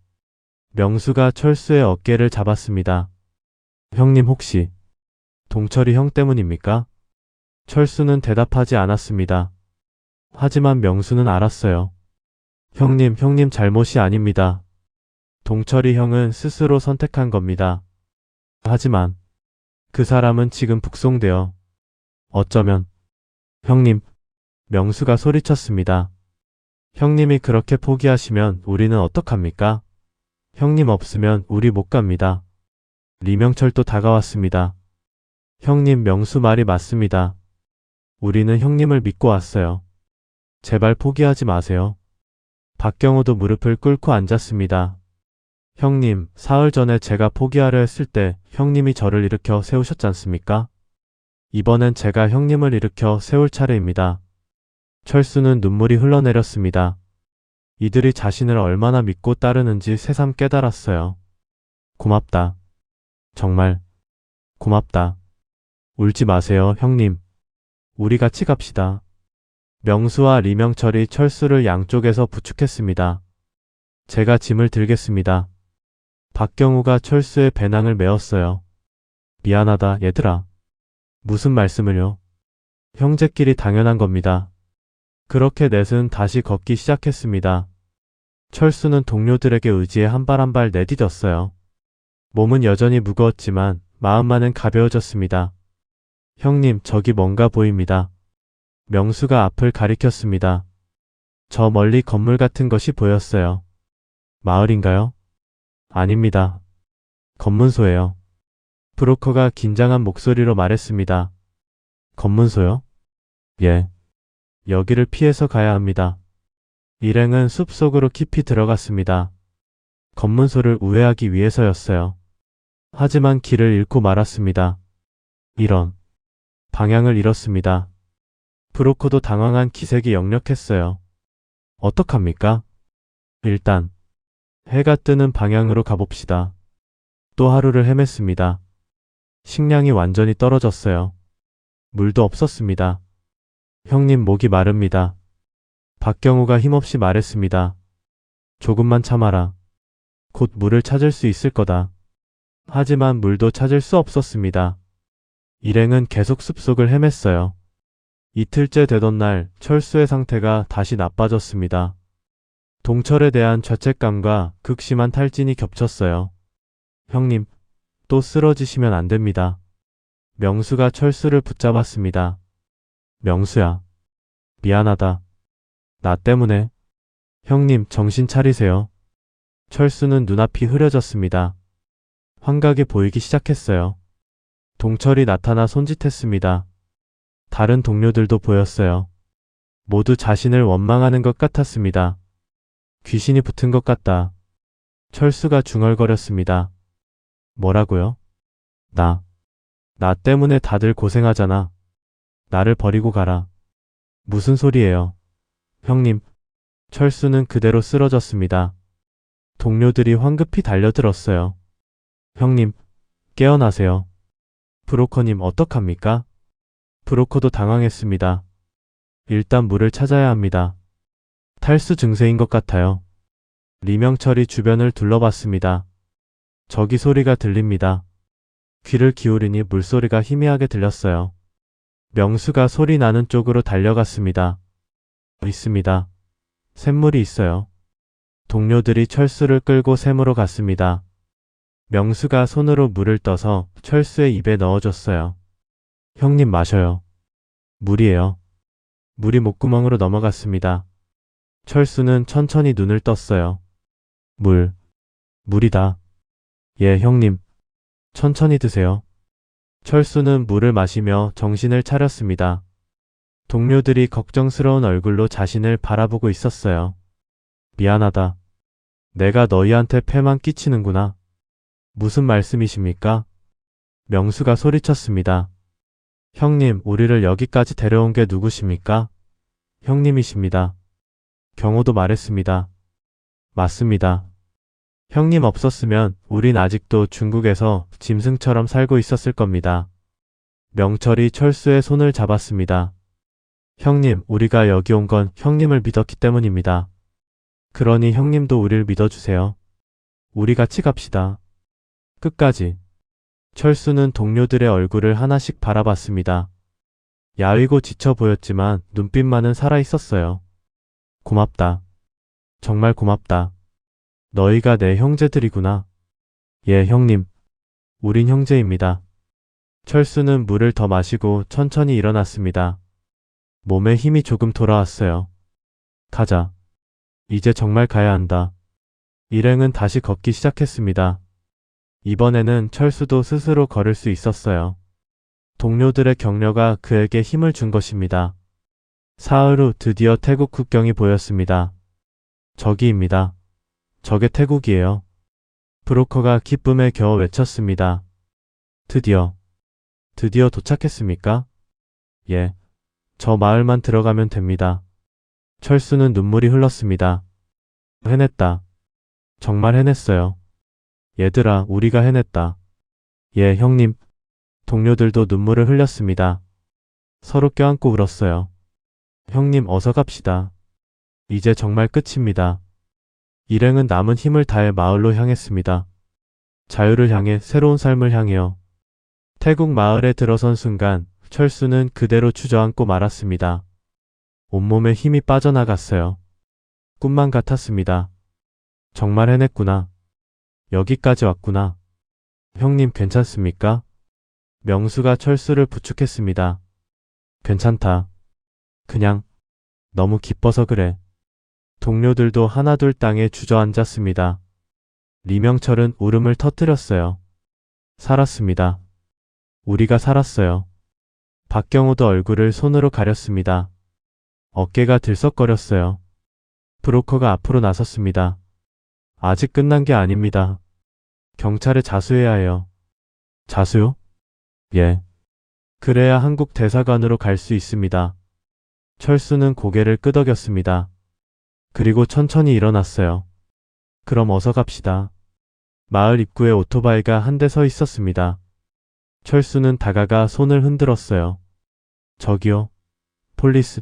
명수가 철수의 어깨를 잡았습니다. 형님 혹시 동철이 형 때문입니까? 철수는 대답하지 않았습니다. 하지만 명수는 알았어요. 형님 잘못이 아닙니다. 동철이 형은 스스로 선택한 겁니다. 하지만 그 사람은 지금 북송되어 어쩌면 형님, 명수가 소리쳤습니다. 형님이 그렇게 포기하시면 우리는 어떡합니까? 형님 없으면 우리 못 갑니다. 리명철도 다가왔습니다. 형님, 명수 말이 맞습니다. 우리는 형님을 믿고 왔어요. 제발 포기하지 마세요. 박경호도 무릎을 꿇고 앉았습니다. 형님, 사흘 전에 제가 포기하려 했을 때 형님이 저를 일으켜 세우셨잖습니까? 이번엔 제가 형님을 일으켜 세울 차례입니다. 철수는 눈물이 흘러내렸습니다. 이들이 자신을 얼마나 믿고 따르는지 새삼 깨달았어요. 고맙다. 정말 고맙다. 울지 마세요, 형님. 우리 같이 갑시다. 명수와 리명철이 철수를 양쪽에서 부축했습니다. 제가 짐을 들겠습니다. 박경우가 철수의 배낭을 메었어요. 미안하다, 얘들아. 무슨 말씀을요? 형제끼리 당연한 겁니다. 그렇게 넷은 다시 걷기 시작했습니다. 철수는 동료들에게 의지해 한 발 한 발 내디뎠어요. 몸은 여전히 무거웠지만 마음만은 가벼워졌습니다. 형님, 저기 뭔가 보입니다. 명수가 앞을 가리켰습니다. 저 멀리 건물 같은 것이 보였어요. 마을인가요? 아닙니다. 검문소예요. 브로커가 긴장한 목소리로 말했습니다. 검문소요? 예. 여기를 피해서 가야 합니다. 일행은 숲속으로 깊이 들어갔습니다. 검문소를 우회하기 위해서였어요. 하지만 길을 잃고 말았습니다. 이런. 방향을 잃었습니다. 브로커도 당황한 기색이 역력했어요. 어떡합니까? 일단 해가 뜨는 방향으로 가봅시다. 또 하루를 헤맸습니다. 식량이 완전히 떨어졌어요. 물도 없었습니다. 형님, 목이 마릅니다. 박경우가 힘없이 말했습니다. 조금만 참아라. 곧 물을 찾을 수 있을 거다. 하지만 물도 찾을 수 없었습니다. 일행은 계속 숲속을 헤맸어요. 이틀째 되던 날 철수의 상태가 다시 나빠졌습니다. 동철에 대한 죄책감과 극심한 탈진이 겹쳤어요. 형님, 또 쓰러지시면 안 됩니다. 명수가 철수를 붙잡았습니다. 명수야, 미안하다. 나 때문에. 형님, 정신 차리세요. 철수는 눈앞이 흐려졌습니다. 환각이 보이기 시작했어요. 동철이 나타나 손짓했습니다. 다른 동료들도 보였어요. 모두 자신을 원망하는 것 같았습니다. 귀신이 붙은 것 같다. 철수가 중얼거렸습니다. 뭐라고요? 나 때문에 다들 고생하잖아. 나를 버리고 가라. 무슨 소리예요? 형님. 철수는 그대로 쓰러졌습니다. 동료들이 황급히 달려들었어요. 형님, 깨어나세요. 브로커님 어떡합니까? 브로커도 당황했습니다. 일단 물을 찾아야 합니다. 탈수 증세인 것 같아요. 리명철이 주변을 둘러봤습니다. 저기 소리가 들립니다. 귀를 기울이니 물소리가 희미하게 들렸어요. 명수가 소리 나는 쪽으로 달려갔습니다. 있습니다. 샘물이 있어요. 동료들이 철수를 끌고 샘으로 갔습니다. 명수가 손으로 물을 떠서 철수의 입에 넣어줬어요. 형님 마셔요. 물이에요. 물이 목구멍으로 넘어갔습니다. 철수는 천천히 눈을 떴어요. 물이다. 예, 형님. 천천히 드세요. 철수는 물을 마시며 정신을 차렸습니다. 동료들이 걱정스러운 얼굴로 자신을 바라보고 있었어요. 미안하다. 내가 너희한테 폐만 끼치는구나. 무슨 말씀이십니까? 명수가 소리쳤습니다. 형님, 우리를 여기까지 데려온 게 누구십니까? 형님이십니다. 경호도 말했습니다. 맞습니다. 형님 없었으면 우린 아직도 중국에서 짐승처럼 살고 있었을 겁니다. 명철이 철수의 손을 잡았습니다. 형님, 우리가 여기 온 건 형님을 믿었기 때문입니다. 그러니 형님도 우리를 믿어주세요. 우리 같이 갑시다. 끝까지. 철수는 동료들의 얼굴을 하나씩 바라봤습니다. 야위고 지쳐 보였지만 눈빛만은 살아있었어요. 고맙다. 정말 고맙다. 너희가 내 형제들이구나. 예, 형님. 우린 형제입니다. 철수는 물을 더 마시고 천천히 일어났습니다. 몸에 힘이 조금 돌아왔어요. 가자. 이제 정말 가야 한다. 일행은 다시 걷기 시작했습니다. 이번에는 철수도 스스로 걸을 수 있었어요. 동료들의 격려가 그에게 힘을 준 것입니다. 사흘 후 드디어 태국 국경이 보였습니다. 저기입니다. 저게 태국이에요. 브로커가 기쁨에 겨워 외쳤습니다. 드디어 도착했습니까? 예. 저 마을만 들어가면 됩니다. 철수는 눈물이 흘렀습니다. 해냈다. 정말 해냈어요. 얘들아, 우리가 해냈다. 예, 형님. 동료들도 눈물을 흘렸습니다. 서로 껴안고 울었어요. 형님, 어서 갑시다. 이제 정말 끝입니다. 일행은 남은 힘을 다해 마을로 향했습니다. 자유를 향해, 새로운 삶을 향해요. 태국 마을에 들어선 순간 철수는 그대로 주저앉고 말았습니다. 온몸에 힘이 빠져나갔어요. 꿈만 같았습니다. 정말 해냈구나. 여기까지 왔구나. 형님 괜찮습니까? 명수가 철수를 부축했습니다. 괜찮다. 그냥 너무 기뻐서 그래. 동료들도 하나둘 땅에 주저앉았습니다. 리명철은 울음을 터뜨렸어요. 살았습니다. 우리가 살았어요. 박경호도 얼굴을 손으로 가렸습니다. 어깨가 들썩거렸어요. 브로커가 앞으로 나섰습니다. 아직 끝난 게 아닙니다. 경찰에 자수해야 해요. 자수요? 예. 그래야 한국 대사관으로 갈 수 있습니다. 철수는 고개를 끄덕였습니다. 그리고 천천히 일어났어요. 그럼 어서 갑시다. 마을 입구에 오토바이가 한 대 서 있었습니다. 철수는 다가가 손을 흔들었어요. 저기요. 폴리스.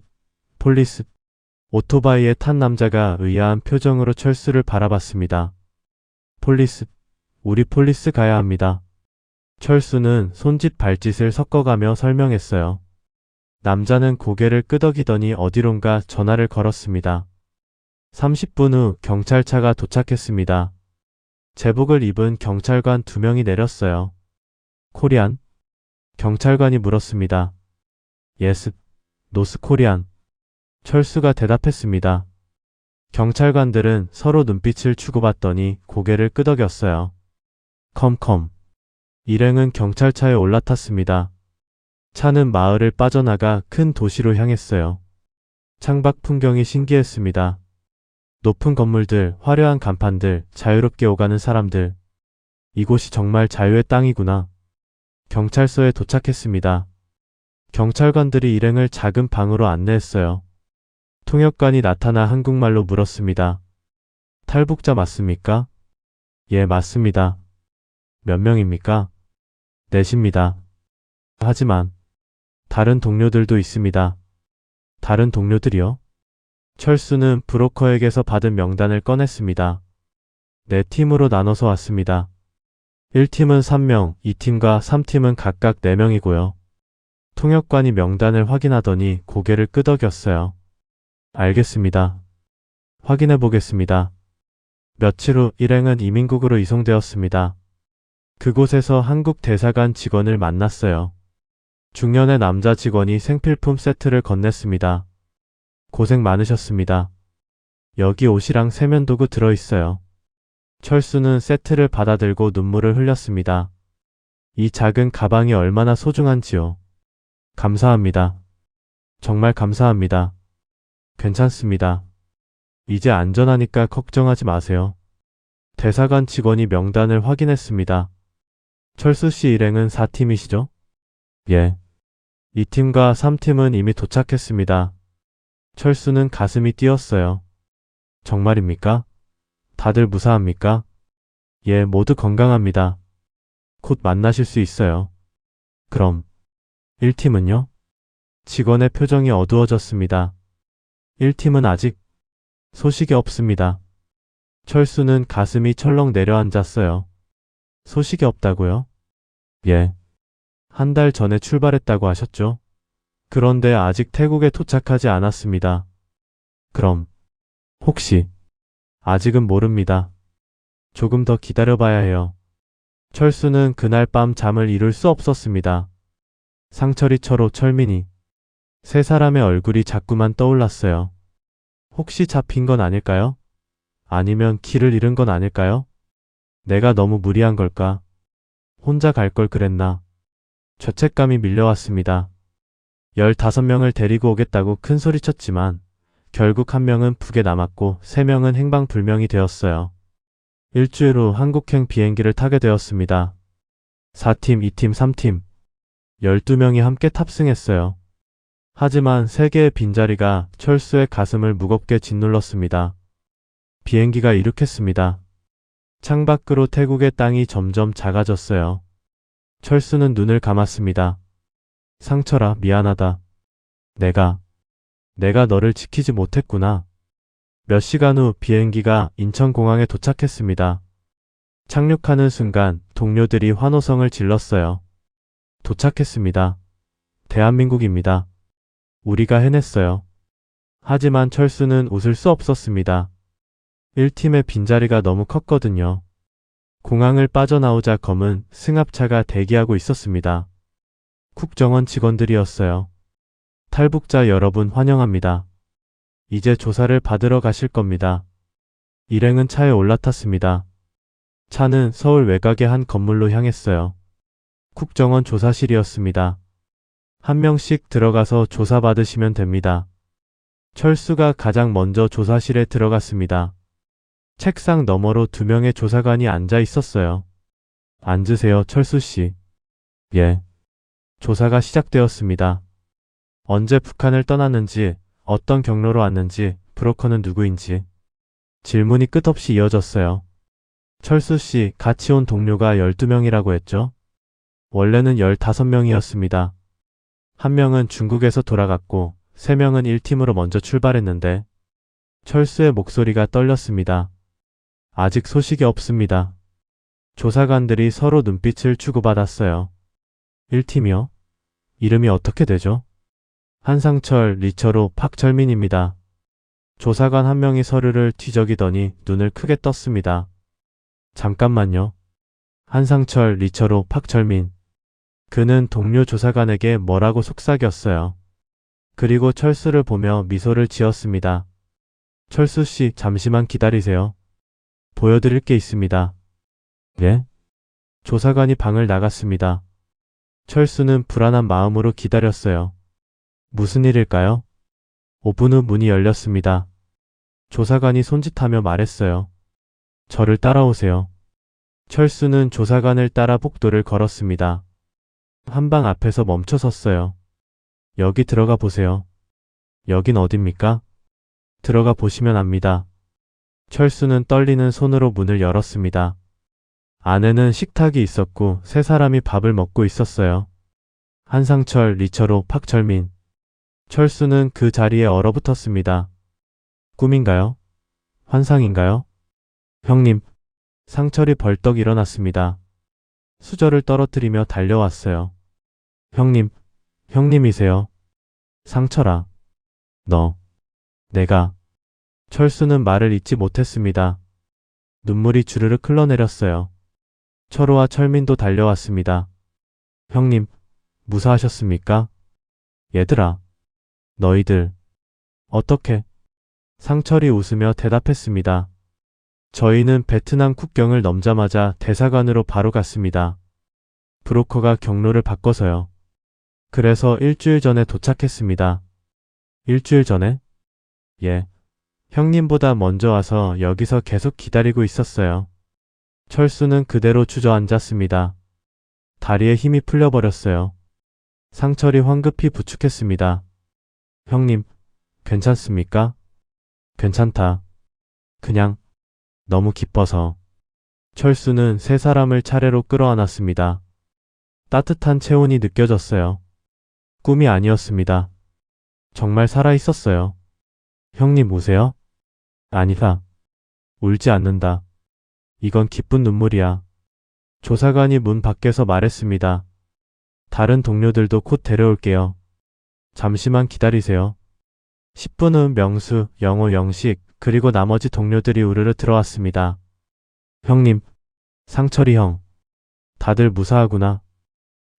오토바이에 탄 남자가 의아한 표정으로 철수를 바라봤습니다. 폴리스. 우리 폴리스 가야 합니다. 철수는 손짓 발짓을 섞어가며 설명했어요. 남자는 고개를 끄덕이더니 어디론가 전화를 걸었습니다. 30분 후 경찰차가 도착했습니다. 제복을 입은 경찰관 2명이 내렸어요. 코리안? 경찰관이 물었습니다. 예스, 노스 코리안. 철수가 대답했습니다. 경찰관들은 서로 눈빛을 주고받더니 고개를 끄덕였어요. 컴컴. 일행은 경찰차에 올라탔습니다. 차는 마을을 빠져나가 큰 도시로 향했어요. 창밖 풍경이 신기했습니다. 높은 건물들, 화려한 간판들, 자유롭게 오가는 사람들. 이곳이 정말 자유의 땅이구나. 경찰서에 도착했습니다. 경찰관들이 일행을 작은 방으로 안내했어요. 통역관이 나타나 한국말로 물었습니다. 탈북자 맞습니까? 예, 맞습니다. 몇 명입니까? 넷입니다. 하지만 다른 동료들도 있습니다. 다른 동료들이요? 철수는 브로커에게서 받은 명단을 꺼냈습니다. 네 팀으로 나눠서 왔습니다. 1팀은 3명, 2팀과 3팀은 각각 4명이고요. 통역관이 명단을 확인하더니 고개를 끄덕였어요. 알겠습니다. 확인해 보겠습니다. 며칠 후 일행은 이민국으로 이송되었습니다. 그곳에서 한국 대사관 직원을 만났어요. 중년의 남자 직원이 생필품 세트를 건넸습니다. 고생 많으셨습니다. 여기 옷이랑 세면도구 들어있어요. 철수는 세트를 받아들고 눈물을 흘렸습니다. 이 작은 가방이 얼마나 소중한지요. 감사합니다. 정말 감사합니다. 괜찮습니다. 이제 안전하니까 걱정하지 마세요. 대사관 직원이 명단을 확인했습니다. 철수 씨 일행은 4팀이시죠? 예. 2팀과 3팀은 이미 도착했습니다. 철수는 가슴이 뛰었어요. 정말입니까? 다들 무사합니까? 예, 모두 건강합니다. 곧 만나실 수 있어요. 그럼 1팀은요? 직원의 표정이 어두워졌습니다. 1팀은 아직 소식이 없습니다. 철수는 가슴이 철렁 내려앉았어요. 소식이 없다고요? 예. 한 달 전에 출발했다고 하셨죠? 그런데 아직 태국에 도착하지 않았습니다. 그럼 혹시 아직은 모릅니다. 조금 더 기다려봐야 해요. 철수는 그날 밤 잠을 이룰 수 없었습니다. 상철이, 철호, 철민이 세 사람의 얼굴이 자꾸만 떠올랐어요. 혹시 잡힌 건 아닐까요? 아니면 길을 잃은 건 아닐까요? 내가 너무 무리한 걸까? 혼자 갈 걸 그랬나? 죄책감이 밀려왔습니다. 15명을 데리고 오겠다고 큰 소리쳤지만 결국 1명은 북에 남았고 3명은 행방불명이 되었어요. 일주일 후 한국행 비행기를 타게 되었습니다. 4팀, 2팀, 3팀 12명이 함께 탑승했어요. 하지만 3개의 빈자리가 철수의 가슴을 무겁게 짓눌렀습니다. 비행기가 이륙했습니다. 창밖으로 태국의 땅이 점점 작아졌어요. 철수는 눈을 감았습니다. 상철아, 미안하다. 내가 너를 지키지 못했구나. 몇 시간 후 비행기가 인천공항에 도착했습니다. 착륙하는 순간 동료들이 환호성을 질렀어요. 도착했습니다. 대한민국입니다. 우리가 해냈어요. 하지만 철수는 웃을 수 없었습니다. 1팀의 빈자리가 너무 컸거든요. 공항을 빠져나오자 검은 승합차가 대기하고 있었습니다. 국정원 직원들이었어요. 탈북자 여러분 환영합니다. 이제 조사를 받으러 가실 겁니다. 일행은 차에 올라탔습니다. 차는 서울 외곽의 한 건물로 향했어요. 국정원 조사실이었습니다. 한 명씩 들어가서 조사받으시면 됩니다. 철수가 가장 먼저 조사실에 들어갔습니다. 책상 너머로 2명의 조사관이 앉아 있었어요. 앉으세요, 철수씨. 예. 조사가 시작되었습니다. 언제 북한을 떠났는지, 어떤 경로로 왔는지, 브로커는 누구인지. 질문이 끝없이 이어졌어요. 철수씨, 같이 온 동료가 12명이라고 했죠? 원래는 15명이었습니다. 1명은 중국에서 돌아갔고 3명은 1팀으로 먼저 출발했는데 철수의 목소리가 떨렸습니다. 아직 소식이 없습니다. 조사관들이 서로 눈빛을 주고받았어요. 1팀이요? 이름이 어떻게 되죠? 한상철, 리철호, 박철민입니다. 조사관 1명이 서류를 뒤적이더니 눈을 크게 떴습니다. 잠깐만요. 한상철, 리철호, 박철민. 그는 동료 조사관에게 뭐라고 속삭였어요. 그리고 철수를 보며 미소를 지었습니다. 철수씨, 잠시만 기다리세요. 보여드릴 게 있습니다. 예? 조사관이 방을 나갔습니다. 철수는 불안한 마음으로 기다렸어요. 무슨 일일까요? 5분 후 문이 열렸습니다. 조사관이 손짓하며 말했어요. 저를 따라오세요. 철수는 조사관을 따라 복도를 걸었습니다. 한방 앞에서 멈춰 섰어요. 여기 들어가 보세요. 여긴 어딥니까? 들어가 보시면 압니다. 철수는 떨리는 손으로 문을 열었습니다. 안에는 식탁이 있었고 세 사람이 밥을 먹고 있었어요. 한상철, 리철호, 박철민. 철수는 그 자리에 얼어붙었습니다. 꿈인가요? 환상인가요? 형님. 상철이 벌떡 일어났습니다. 수저를 떨어뜨리며 달려왔어요. 형님, 형님이세요. 상철아. 내가. 철수는 말을 잇지 못했습니다. 눈물이 주르륵 흘러내렸어요. 철호와 철민도 달려왔습니다. 형님, 무사하셨습니까? 얘들아. 너희들. 어떻게? 상철이 웃으며 대답했습니다. 저희는 베트남 국경을 넘자마자 대사관으로 바로 갔습니다. 브로커가 경로를 바꿔서요. 그래서 일주일 전에 도착했습니다. 일주일 전에? 예. 형님보다 먼저 와서 여기서 계속 기다리고 있었어요. 철수는 그대로 주저앉았습니다. 다리에 힘이 풀려버렸어요. 상철이 황급히 부축했습니다. 형님, 괜찮습니까? 괜찮다. 그냥 너무 기뻐서. 철수는 세 사람을 차례로 끌어안았습니다. 따뜻한 체온이 느껴졌어요. 꿈이 아니었습니다. 정말 살아있었어요. 형님 우세요? 아니다. 울지 않는다. 이건 기쁜 눈물이야. 조사관이 문 밖에서 말했습니다. 다른 동료들도 곧 데려올게요. 잠시만 기다리세요. 10분 후 명수, 영호, 영식, 그리고 나머지 동료들이 우르르 들어왔습니다. 형님, 상철이 형. 다들 무사하구나.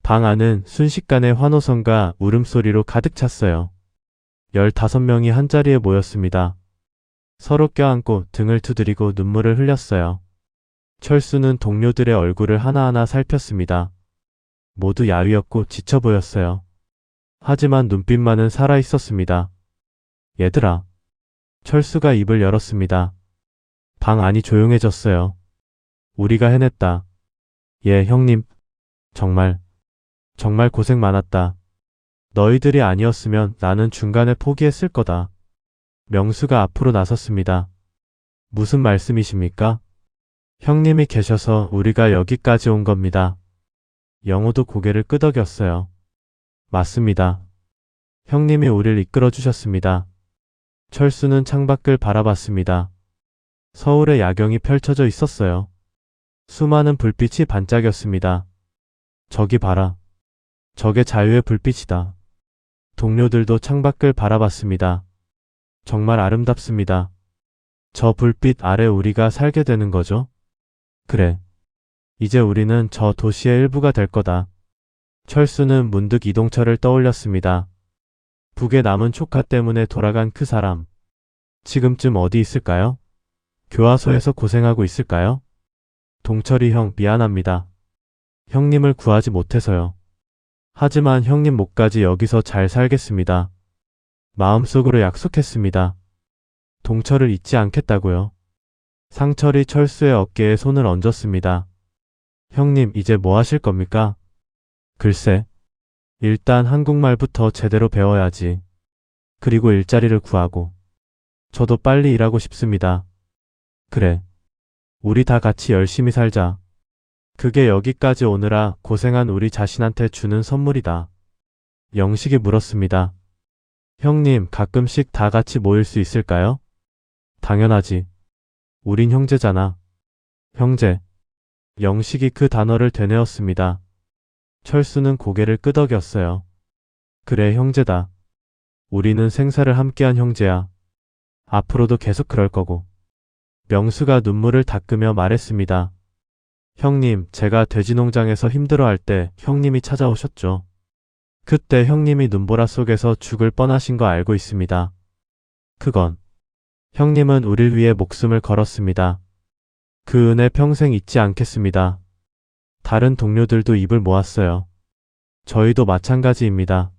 방 안은 순식간에 환호성과 울음소리로 가득 찼어요. 15명이 한자리에 모였습니다. 서로 껴안고 등을 두드리고 눈물을 흘렸어요. 철수는 동료들의 얼굴을 하나하나 살폈습니다. 모두 야위었고 지쳐 보였어요. 하지만 눈빛만은 살아있었습니다. 얘들아. 철수가 입을 열었습니다. 방 안이 조용해졌어요. 우리가 해냈다. 예, 형님. 정말 고생 많았다. 너희들이 아니었으면 나는 중간에 포기했을 거다. 명수가 앞으로 나섰습니다. 무슨 말씀이십니까? 형님이 계셔서 우리가 여기까지 온 겁니다. 영호도 고개를 끄덕였어요. 맞습니다. 형님이 우릴 이끌어 주셨습니다. 철수는 창밖을 바라봤습니다. 서울의 야경이 펼쳐져 있었어요. 수많은 불빛이 반짝였습니다. 저기 봐라. 저게 자유의 불빛이다. 동료들도 창밖을 바라봤습니다. 정말 아름답습니다. 저 불빛 아래 우리가 살게 되는 거죠? 그래. 이제 우리는 저 도시의 일부가 될 거다. 철수는 문득 이동철을 떠올렸습니다. 북에 남은 조카 때문에 돌아간 그 사람. 지금쯤 어디 있을까요? 교화소에서 고생하고 있을까요? 동철이 형, 미안합니다. 형님을 구하지 못해서요. 하지만 형님 목까지 여기서 잘 살겠습니다. 마음속으로 약속했습니다. 동철을 잊지 않겠다고요. 상철이 철수의 어깨에 손을 얹었습니다. 형님, 이제 뭐 하실 겁니까? 글쎄. 일단 한국말부터 제대로 배워야지. 그리고 일자리를 구하고. 저도 빨리 일하고 싶습니다. 그래. 우리 다 같이 열심히 살자. 그게 여기까지 오느라 고생한 우리 자신한테 주는 선물이다. 영식이 물었습니다. 형님, 가끔씩 다 같이 모일 수 있을까요? 당연하지. 우린 형제잖아. 형제. 영식이 그 단어를 되뇌었습니다. 철수는 고개를 끄덕였어요. 그래, 형제다. 우리는 생사를 함께한 형제야. 앞으로도 계속 그럴 거고. 명수가 눈물을 닦으며 말했습니다. 형님, 제가 돼지 농장에서 힘들어할 때 형님이 찾아오셨죠. 그때 형님이 눈보라 속에서 죽을 뻔하신 거 알고 있습니다. 그건 형님은 우릴 위해 목숨을 걸었습니다. 그 은혜 평생 잊지 않겠습니다. 다른 동료들도 입을 모았어요. 저희도 마찬가지입니다.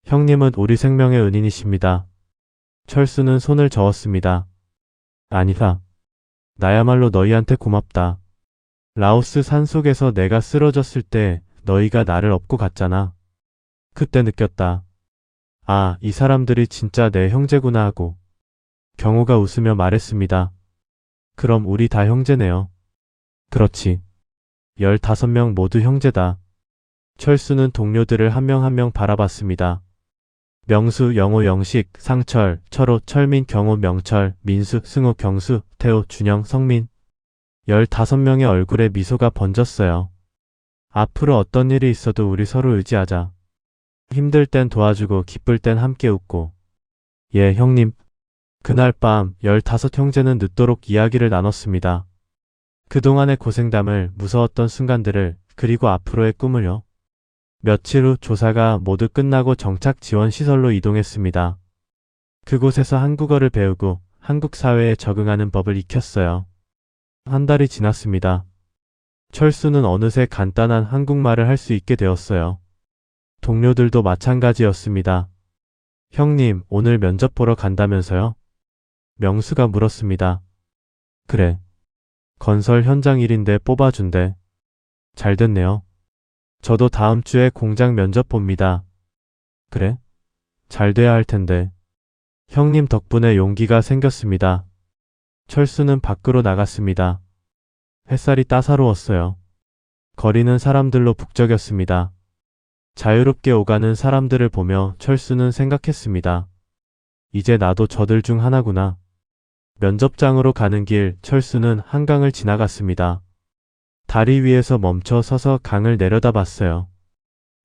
형님은 우리 생명의 은인이십니다. 철수는 손을 저었습니다. 아니다. 나야말로 너희한테 고맙다. 라오스 산속에서 내가 쓰러졌을 때 너희가 나를 업고 갔잖아. 그때 느꼈다. 아, 이 사람들이 진짜 내 형제구나 하고. 경호가 웃으며 말했습니다. 그럼 우리 다 형제네요. 그렇지. 15명 모두 형제다. 철수는 동료들을 한 명 한 명 바라봤습니다. 명수, 영호, 영식, 상철, 철호, 철민, 경호, 명철, 민수, 승우, 경수, 태호, 준영, 성민. 15명의 얼굴에 미소가 번졌어요. 앞으로 어떤 일이 있어도 우리 서로 의지하자. 힘들 땐 도와주고 기쁠 땐 함께 웃고. 예, 형님. 그날 밤 15 형제는 늦도록 이야기를 나눴습니다. 그동안의 고생담을, 무서웠던 순간들을, 그리고 앞으로의 꿈을요. 며칠 후 조사가 모두 끝나고 정착 지원 시설로 이동했습니다. 그곳에서 한국어를 배우고 한국 사회에 적응하는 법을 익혔어요. 한 달이 지났습니다. 철수는 어느새 간단한 한국말을 할 수 있게 되었어요. 동료들도 마찬가지였습니다. 형님, 오늘 면접 보러 간다면서요? 명수가 물었습니다. 그래. 건설 현장 일인데 뽑아준대. 잘 됐네요. 저도 다음 주에 공장 면접 봅니다. 그래? 잘 돼야 할 텐데. 형님 덕분에 용기가 생겼습니다. 철수는 밖으로 나갔습니다. 햇살이 따사로웠어요. 거리는 사람들로 북적였습니다. 자유롭게 오가는 사람들을 보며 철수는 생각했습니다. 이제 나도 저들 중 하나구나. 면접장으로 가는 길 철수는 한강을 지나갔습니다. 다리 위에서 멈춰 서서 강을 내려다봤어요.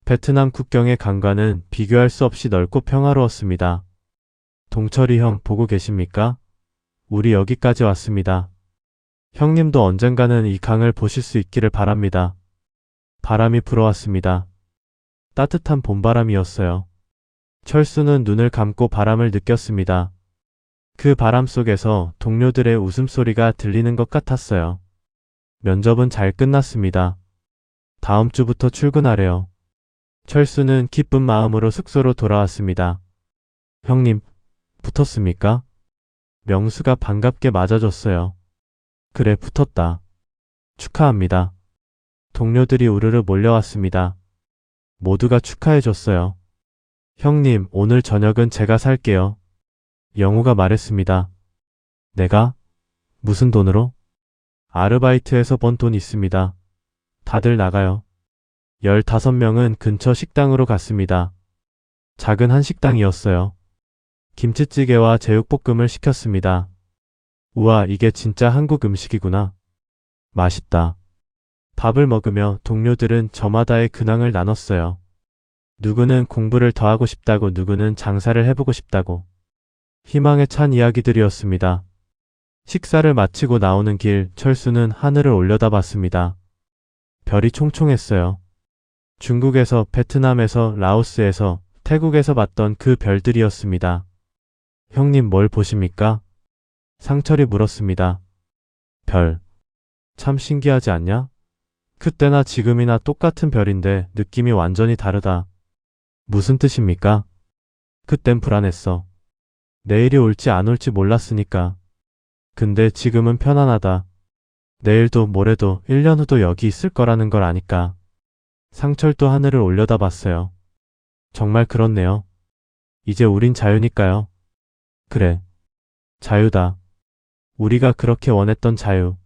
베트남 국경의 강과는 비교할 수 없이 넓고 평화로웠습니다. 동철이 형 보고 계십니까? 우리 여기까지 왔습니다. 형님도 언젠가는 이 강을 보실 수 있기를 바랍니다. 바람이 불어왔습니다. 따뜻한 봄바람이었어요. 철수는 눈을 감고 바람을 느꼈습니다. 그 바람 속에서 동료들의 웃음소리가 들리는 것 같았어요. 면접은 잘 끝났습니다. 다음 주부터 출근하래요. 철수는 기쁜 마음으로 숙소로 돌아왔습니다. 형님, 붙었습니까? 명수가 반갑게 맞아줬어요. 그래, 붙었다. 축하합니다. 동료들이 우르르 몰려왔습니다. 모두가 축하해줬어요. 형님, 오늘 저녁은 제가 살게요. 영우가 말했습니다. 내가? 무슨 돈으로? 아르바이트에서 번 돈 있습니다. 다들 나가요. 15명은 근처 식당으로 갔습니다. 작은 한식당이었어요. 김치찌개와 제육볶음을 시켰습니다. 우와, 이게 진짜 한국 음식이구나. 맛있다. 밥을 먹으며 동료들은 저마다의 근황을 나눴어요. 누구는 공부를 더 하고 싶다고, 누구는 장사를 해보고 싶다고. 희망에 찬 이야기들이었습니다. 식사를 마치고 나오는 길 철수는 하늘을 올려다봤습니다. 별이 총총했어요. 중국에서, 베트남에서, 라오스에서, 태국에서 봤던 그 별들이었습니다. 형님 뭘 보십니까? 상철이 물었습니다. 별. 참 신기하지 않냐? 그때나 지금이나 똑같은 별인데 느낌이 완전히 다르다. 무슨 뜻입니까? 그땐 불안했어. 내일이 올지 안 올지 몰랐으니까. 근데 지금은 편안하다. 내일도 모레도 1년 후도 여기 있을 거라는 걸 아니까. 상철도 하늘을 올려다봤어요. 정말 그렇네요. 이제 우린 자유니까요. 그래. 자유다. 우리가 그렇게 원했던 자유.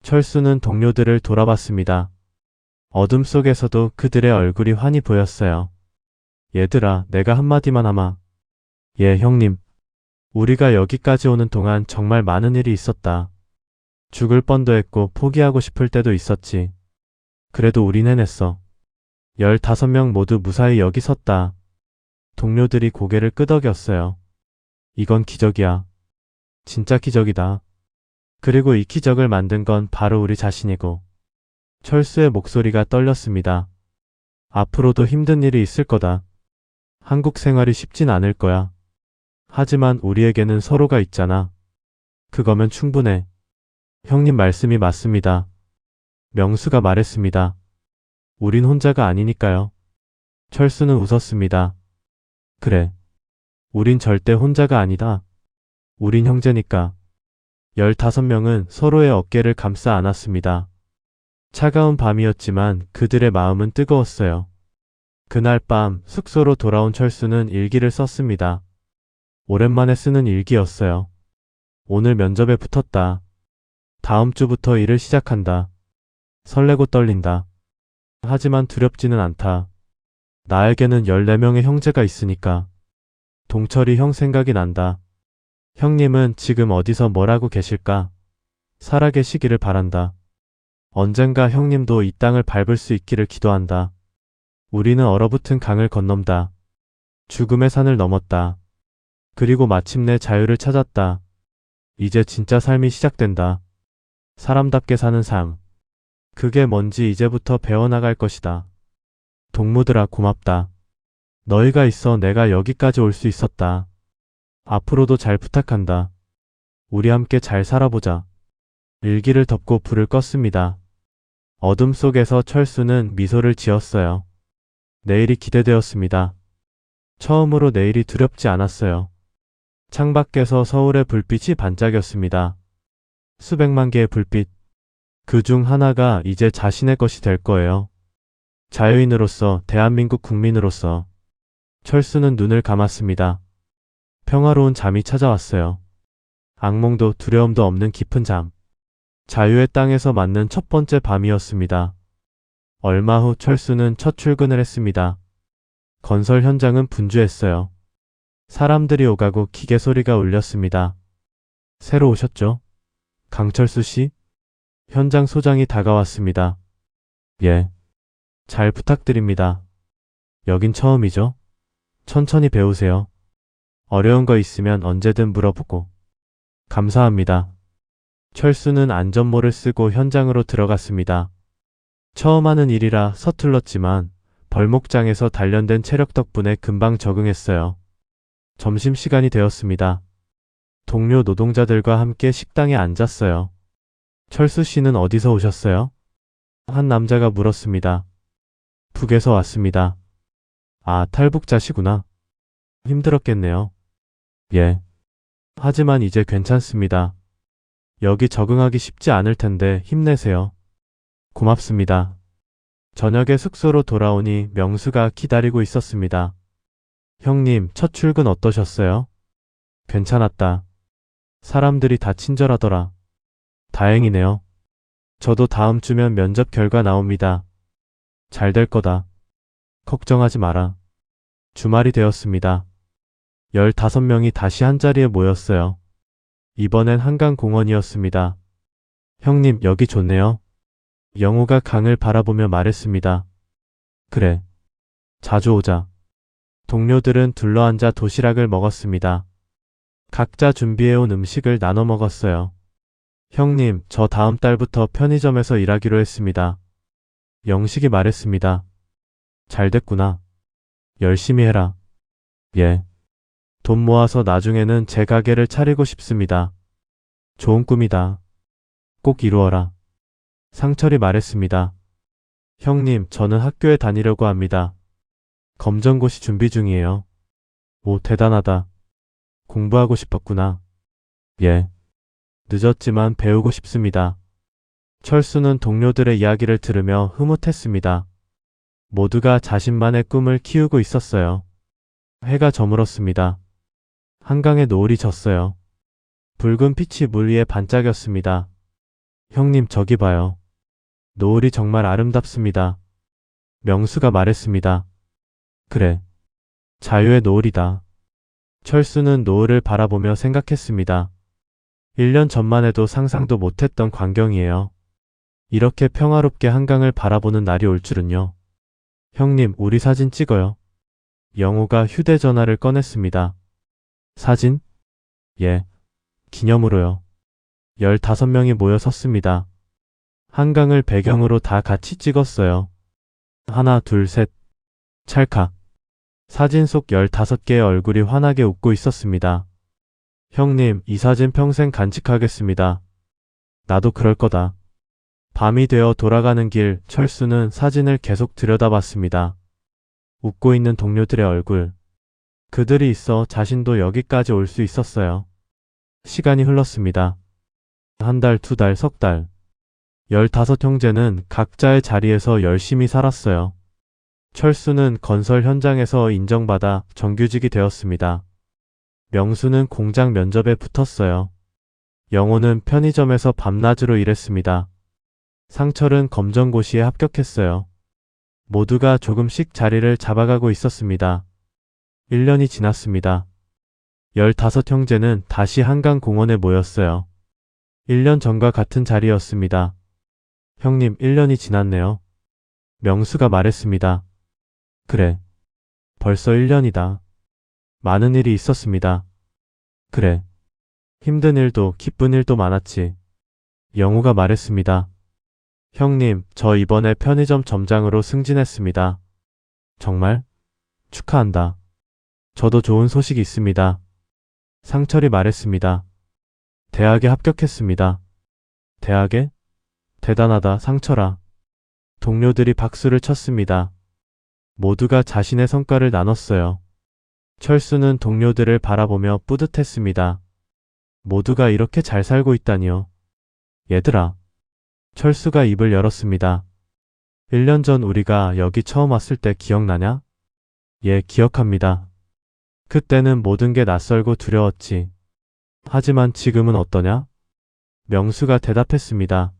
철수는 동료들을 돌아봤습니다. 어둠 속에서도 그들의 얼굴이 환히 보였어요. 얘들아, 내가 한마디만 하마. 예, 형님. 우리가 여기까지 오는 동안 정말 많은 일이 있었다. 죽을 뻔도 했고 포기하고 싶을 때도 있었지. 그래도 우린 해냈어. 15명 모두 무사히 여기 섰다. 동료들이 고개를 끄덕였어요. 이건 기적이야. 진짜 기적이다. 그리고 이 기적을 만든 건 바로 우리 자신이고. 철수의 목소리가 떨렸습니다. 앞으로도 힘든 일이 있을 거다. 한국 생활이 쉽진 않을 거야. 하지만 우리에게는 서로가 있잖아. 그거면 충분해. 형님 말씀이 맞습니다. 명수가 말했습니다. 우린 혼자가 아니니까요. 철수는 웃었습니다. 그래. 우린 절대 혼자가 아니다. 우린 형제니까. 15명은 서로의 어깨를 감싸 안았습니다. 차가운 밤이었지만 그들의 마음은 뜨거웠어요. 그날 밤 숙소로 돌아온 철수는 일기를 썼습니다. 오랜만에 쓰는 일기였어요. 오늘 면접에 붙었다. 다음 주부터 일을 시작한다. 설레고 떨린다. 하지만 두렵지는 않다. 나에게는 14명의 형제가 있으니까. 동철이 형 생각이 난다. 형님은 지금 어디서 뭘 하고 계실까? 살아계시기를 바란다. 언젠가 형님도 이 땅을 밟을 수 있기를 기도한다. 우리는 얼어붙은 강을 건넘다. 죽음의 산을 넘었다. 그리고 마침내 자유를 찾았다. 이제 진짜 삶이 시작된다. 사람답게 사는 삶. 그게 뭔지 이제부터 배워나갈 것이다. 동무들아 고맙다. 너희가 있어 내가 여기까지 올 수 있었다. 앞으로도 잘 부탁한다. 우리 함께 잘 살아보자. 일기를 덮고 불을 껐습니다. 어둠 속에서 철수는 미소를 지었어요. 내일이 기대되었습니다. 처음으로 내일이 두렵지 않았어요. 창밖에서 서울의 불빛이 반짝였습니다. 수백만 개의 불빛. 그 중 하나가 이제 자신의 것이 될 거예요. 자유인으로서, 대한민국 국민으로서. 철수는 눈을 감았습니다. 평화로운 잠이 찾아왔어요. 악몽도 두려움도 없는 깊은 잠. 자유의 땅에서 맞는 첫 번째 밤이었습니다. 얼마 후 철수는 첫 출근을 했습니다. 건설 현장은 분주했어요. 사람들이 오가고 기계 소리가 울렸습니다. 새로 오셨죠? 강철수 씨? 현장 소장이 다가왔습니다. 예. 잘 부탁드립니다. 여긴 처음이죠? 천천히 배우세요. 어려운 거 있으면 언제든 물어보고. 감사합니다. 철수는 안전모를 쓰고 현장으로 들어갔습니다. 처음 하는 일이라 서툴렀지만 벌목장에서 단련된 체력 덕분에 금방 적응했어요. 점심시간이 되었습니다. 동료 노동자들과 함께 식당에 앉았어요. 철수 씨는 어디서 오셨어요? 한 남자가 물었습니다. 북에서 왔습니다. 아, 탈북자시구나. 힘들었겠네요. 예. 하지만 이제 괜찮습니다. 여기 적응하기 쉽지 않을 텐데 힘내세요. 고맙습니다. 저녁에 숙소로 돌아오니 명수가 기다리고 있었습니다. 형님, 첫 출근 어떠셨어요? 괜찮았다. 사람들이 다 친절하더라. 다행이네요. 저도 다음 주면 면접 결과 나옵니다. 잘 될 거다. 걱정하지 마라. 주말이 되었습니다. 15명이 다시 한자리에 모였어요. 이번엔 한강공원이었습니다. 형님, 여기 좋네요. 영호가 강을 바라보며 말했습니다. 그래. 자주 오자. 동료들은 둘러앉아 도시락을 먹었습니다. 각자 준비해온 음식을 나눠 먹었어요. 형님, 저 다음 달부터 편의점에서 일하기로 했습니다. 영식이 말했습니다. 잘 됐구나. 열심히 해라. 예. 돈 모아서 나중에는 제 가게를 차리고 싶습니다. 좋은 꿈이다. 꼭 이루어라. 상철이 말했습니다. 형님, 저는 학교에 다니려고 합니다. 검정고시 준비 중이에요. 오, 대단하다. 공부하고 싶었구나. 예. 늦었지만 배우고 싶습니다. 철수는 동료들의 이야기를 들으며 흐뭇했습니다. 모두가 자신만의 꿈을 키우고 있었어요. 해가 저물었습니다. 한강에 노을이 졌어요. 붉은 빛이 물 위에 반짝였습니다. 형님, 저기 봐요. 노을이 정말 아름답습니다. 명수가 말했습니다. 그래. 자유의 노을이다. 철수는 노을을 바라보며 생각했습니다. 1년 전만 해도 상상도 못했던 광경이에요. 이렇게 평화롭게 한강을 바라보는 날이 올 줄은요. 형님, 우리 사진 찍어요. 영호가 휴대전화를 꺼냈습니다. 사진? 예. 기념으로요. 15명이 모여 섰습니다. 한강을 배경으로 다 같이 찍었어요. 하나, 둘, 셋. 찰칵. 사진 속 15개의 얼굴이 환하게 웃고 있었습니다. 형님, 이 사진 평생 간직하겠습니다. 나도 그럴 거다. 밤이 되어 돌아가는 길, 철수는 사진을 계속 들여다봤습니다. 웃고 있는 동료들의 얼굴. 그들이 있어 자신도 여기까지 올 수 있었어요. 시간이 흘렀습니다. 한 달, 2달, 석 달. 15형제는 각자의 자리에서 열심히 살았어요. 철수는 건설 현장에서 인정받아 정규직이 되었습니다. 명수는 공장 면접에 붙었어요. 영호는 편의점에서 밤낮으로 일했습니다. 상철은 검정고시에 합격했어요. 모두가 조금씩 자리를 잡아가고 있었습니다. 1년이 지났습니다. 15형제는 다시 한강공원에 모였어요. 1년 전과 같은 자리였습니다. 형님, 1년이 지났네요. 명수가 말했습니다. 그래. 벌써 1년이다. 많은 일이 있었습니다. 그래. 힘든 일도 기쁜 일도 많았지. 영우가 말했습니다. 형님, 저 이번에 편의점 점장으로 승진했습니다. 정말? 축하한다. 저도 좋은 소식이 있습니다. 상철이 말했습니다. 대학에 합격했습니다. 대학에? 대단하다, 상철아. 동료들이 박수를 쳤습니다. 모두가 자신의 성과를 나눴어요. 철수는 동료들을 바라보며 뿌듯했습니다. 모두가 이렇게 잘 살고 있다니요. 얘들아. 철수가 입을 열었습니다. 1년 전 우리가 여기 처음 왔을 때 기억나냐? 예, 기억합니다. 그때는 모든 게 낯설고 두려웠지. 하지만 지금은 어떠냐? 명수가 대답했습니다.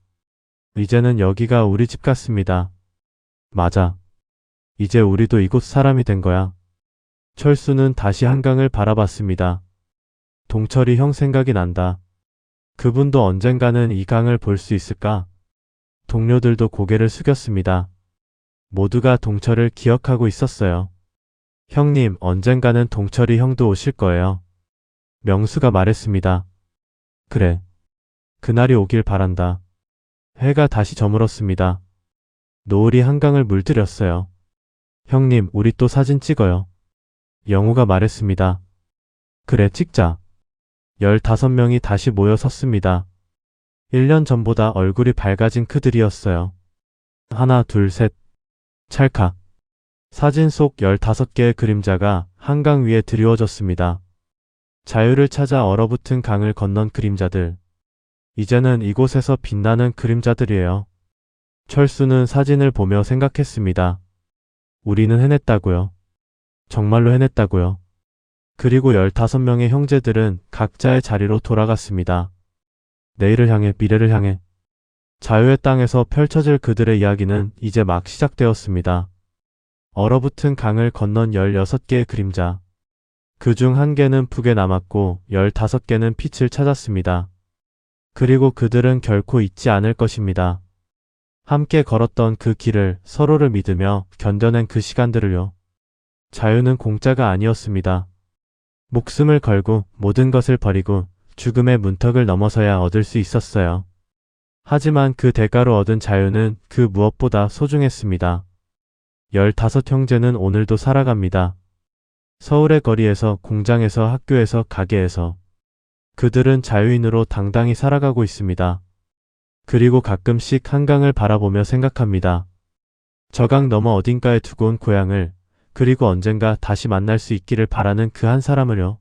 이제는 여기가 우리 집 같습니다. 맞아. 이제 우리도 이곳 사람이 된 거야. 철수는 다시 한강을 바라봤습니다. 동철이 형 생각이 난다. 그분도 언젠가는 이 강을 볼 수 있을까? 동료들도 고개를 숙였습니다. 모두가 동철을 기억하고 있었어요. 형님, 언젠가는 동철이 형도 오실 거예요. 명수가 말했습니다. 그래. 그날이 오길 바란다. 해가 다시 저물었습니다. 노을이 한강을 물들였어요. 형님, 우리 또 사진 찍어요. 영우가 말했습니다. 그래, 찍자. 15명이 다시 모여 섰습니다. 1년 전보다 얼굴이 밝아진 그들이었어요. 하나, 둘, 셋. 찰칵. 사진 속 15개의 그림자가 한강 위에 드리워졌습니다. 자유를 찾아 얼어붙은 강을 건넌 그림자들. 이제는 이곳에서 빛나는 그림자들이에요. 철수는 사진을 보며 생각했습니다. 우리는 해냈다고요. 정말로 해냈다고요. 그리고 15명의 형제들은 각자의 자리로 돌아갔습니다. 내일을 향해, 미래를 향해. 자유의 땅에서 펼쳐질 그들의 이야기는 이제 막 시작되었습니다. 얼어붙은 강을 건넌 16개의 그림자. 그중 1개는 북에 남았고 15개는 빛을 찾았습니다. 그리고 그들은 결코 잊지 않을 것입니다. 함께 걸었던 그 길을, 서로를 믿으며 견뎌낸 그 시간들을요. 자유는 공짜가 아니었습니다. 목숨을 걸고 모든 것을 버리고 죽음의 문턱을 넘어서야 얻을 수 있었어요. 하지만 그 대가로 얻은 자유는 그 무엇보다 소중했습니다. 15형제는 오늘도 살아갑니다. 서울의 거리에서, 공장에서, 학교에서, 가게에서. 그들은 자유인으로 당당히 살아가고 있습니다. 그리고 가끔씩 한강을 바라보며 생각합니다. 저 강 너머 어딘가에 두고 온 고향을, 그리고 언젠가 다시 만날 수 있기를 바라는 그 한 사람을요.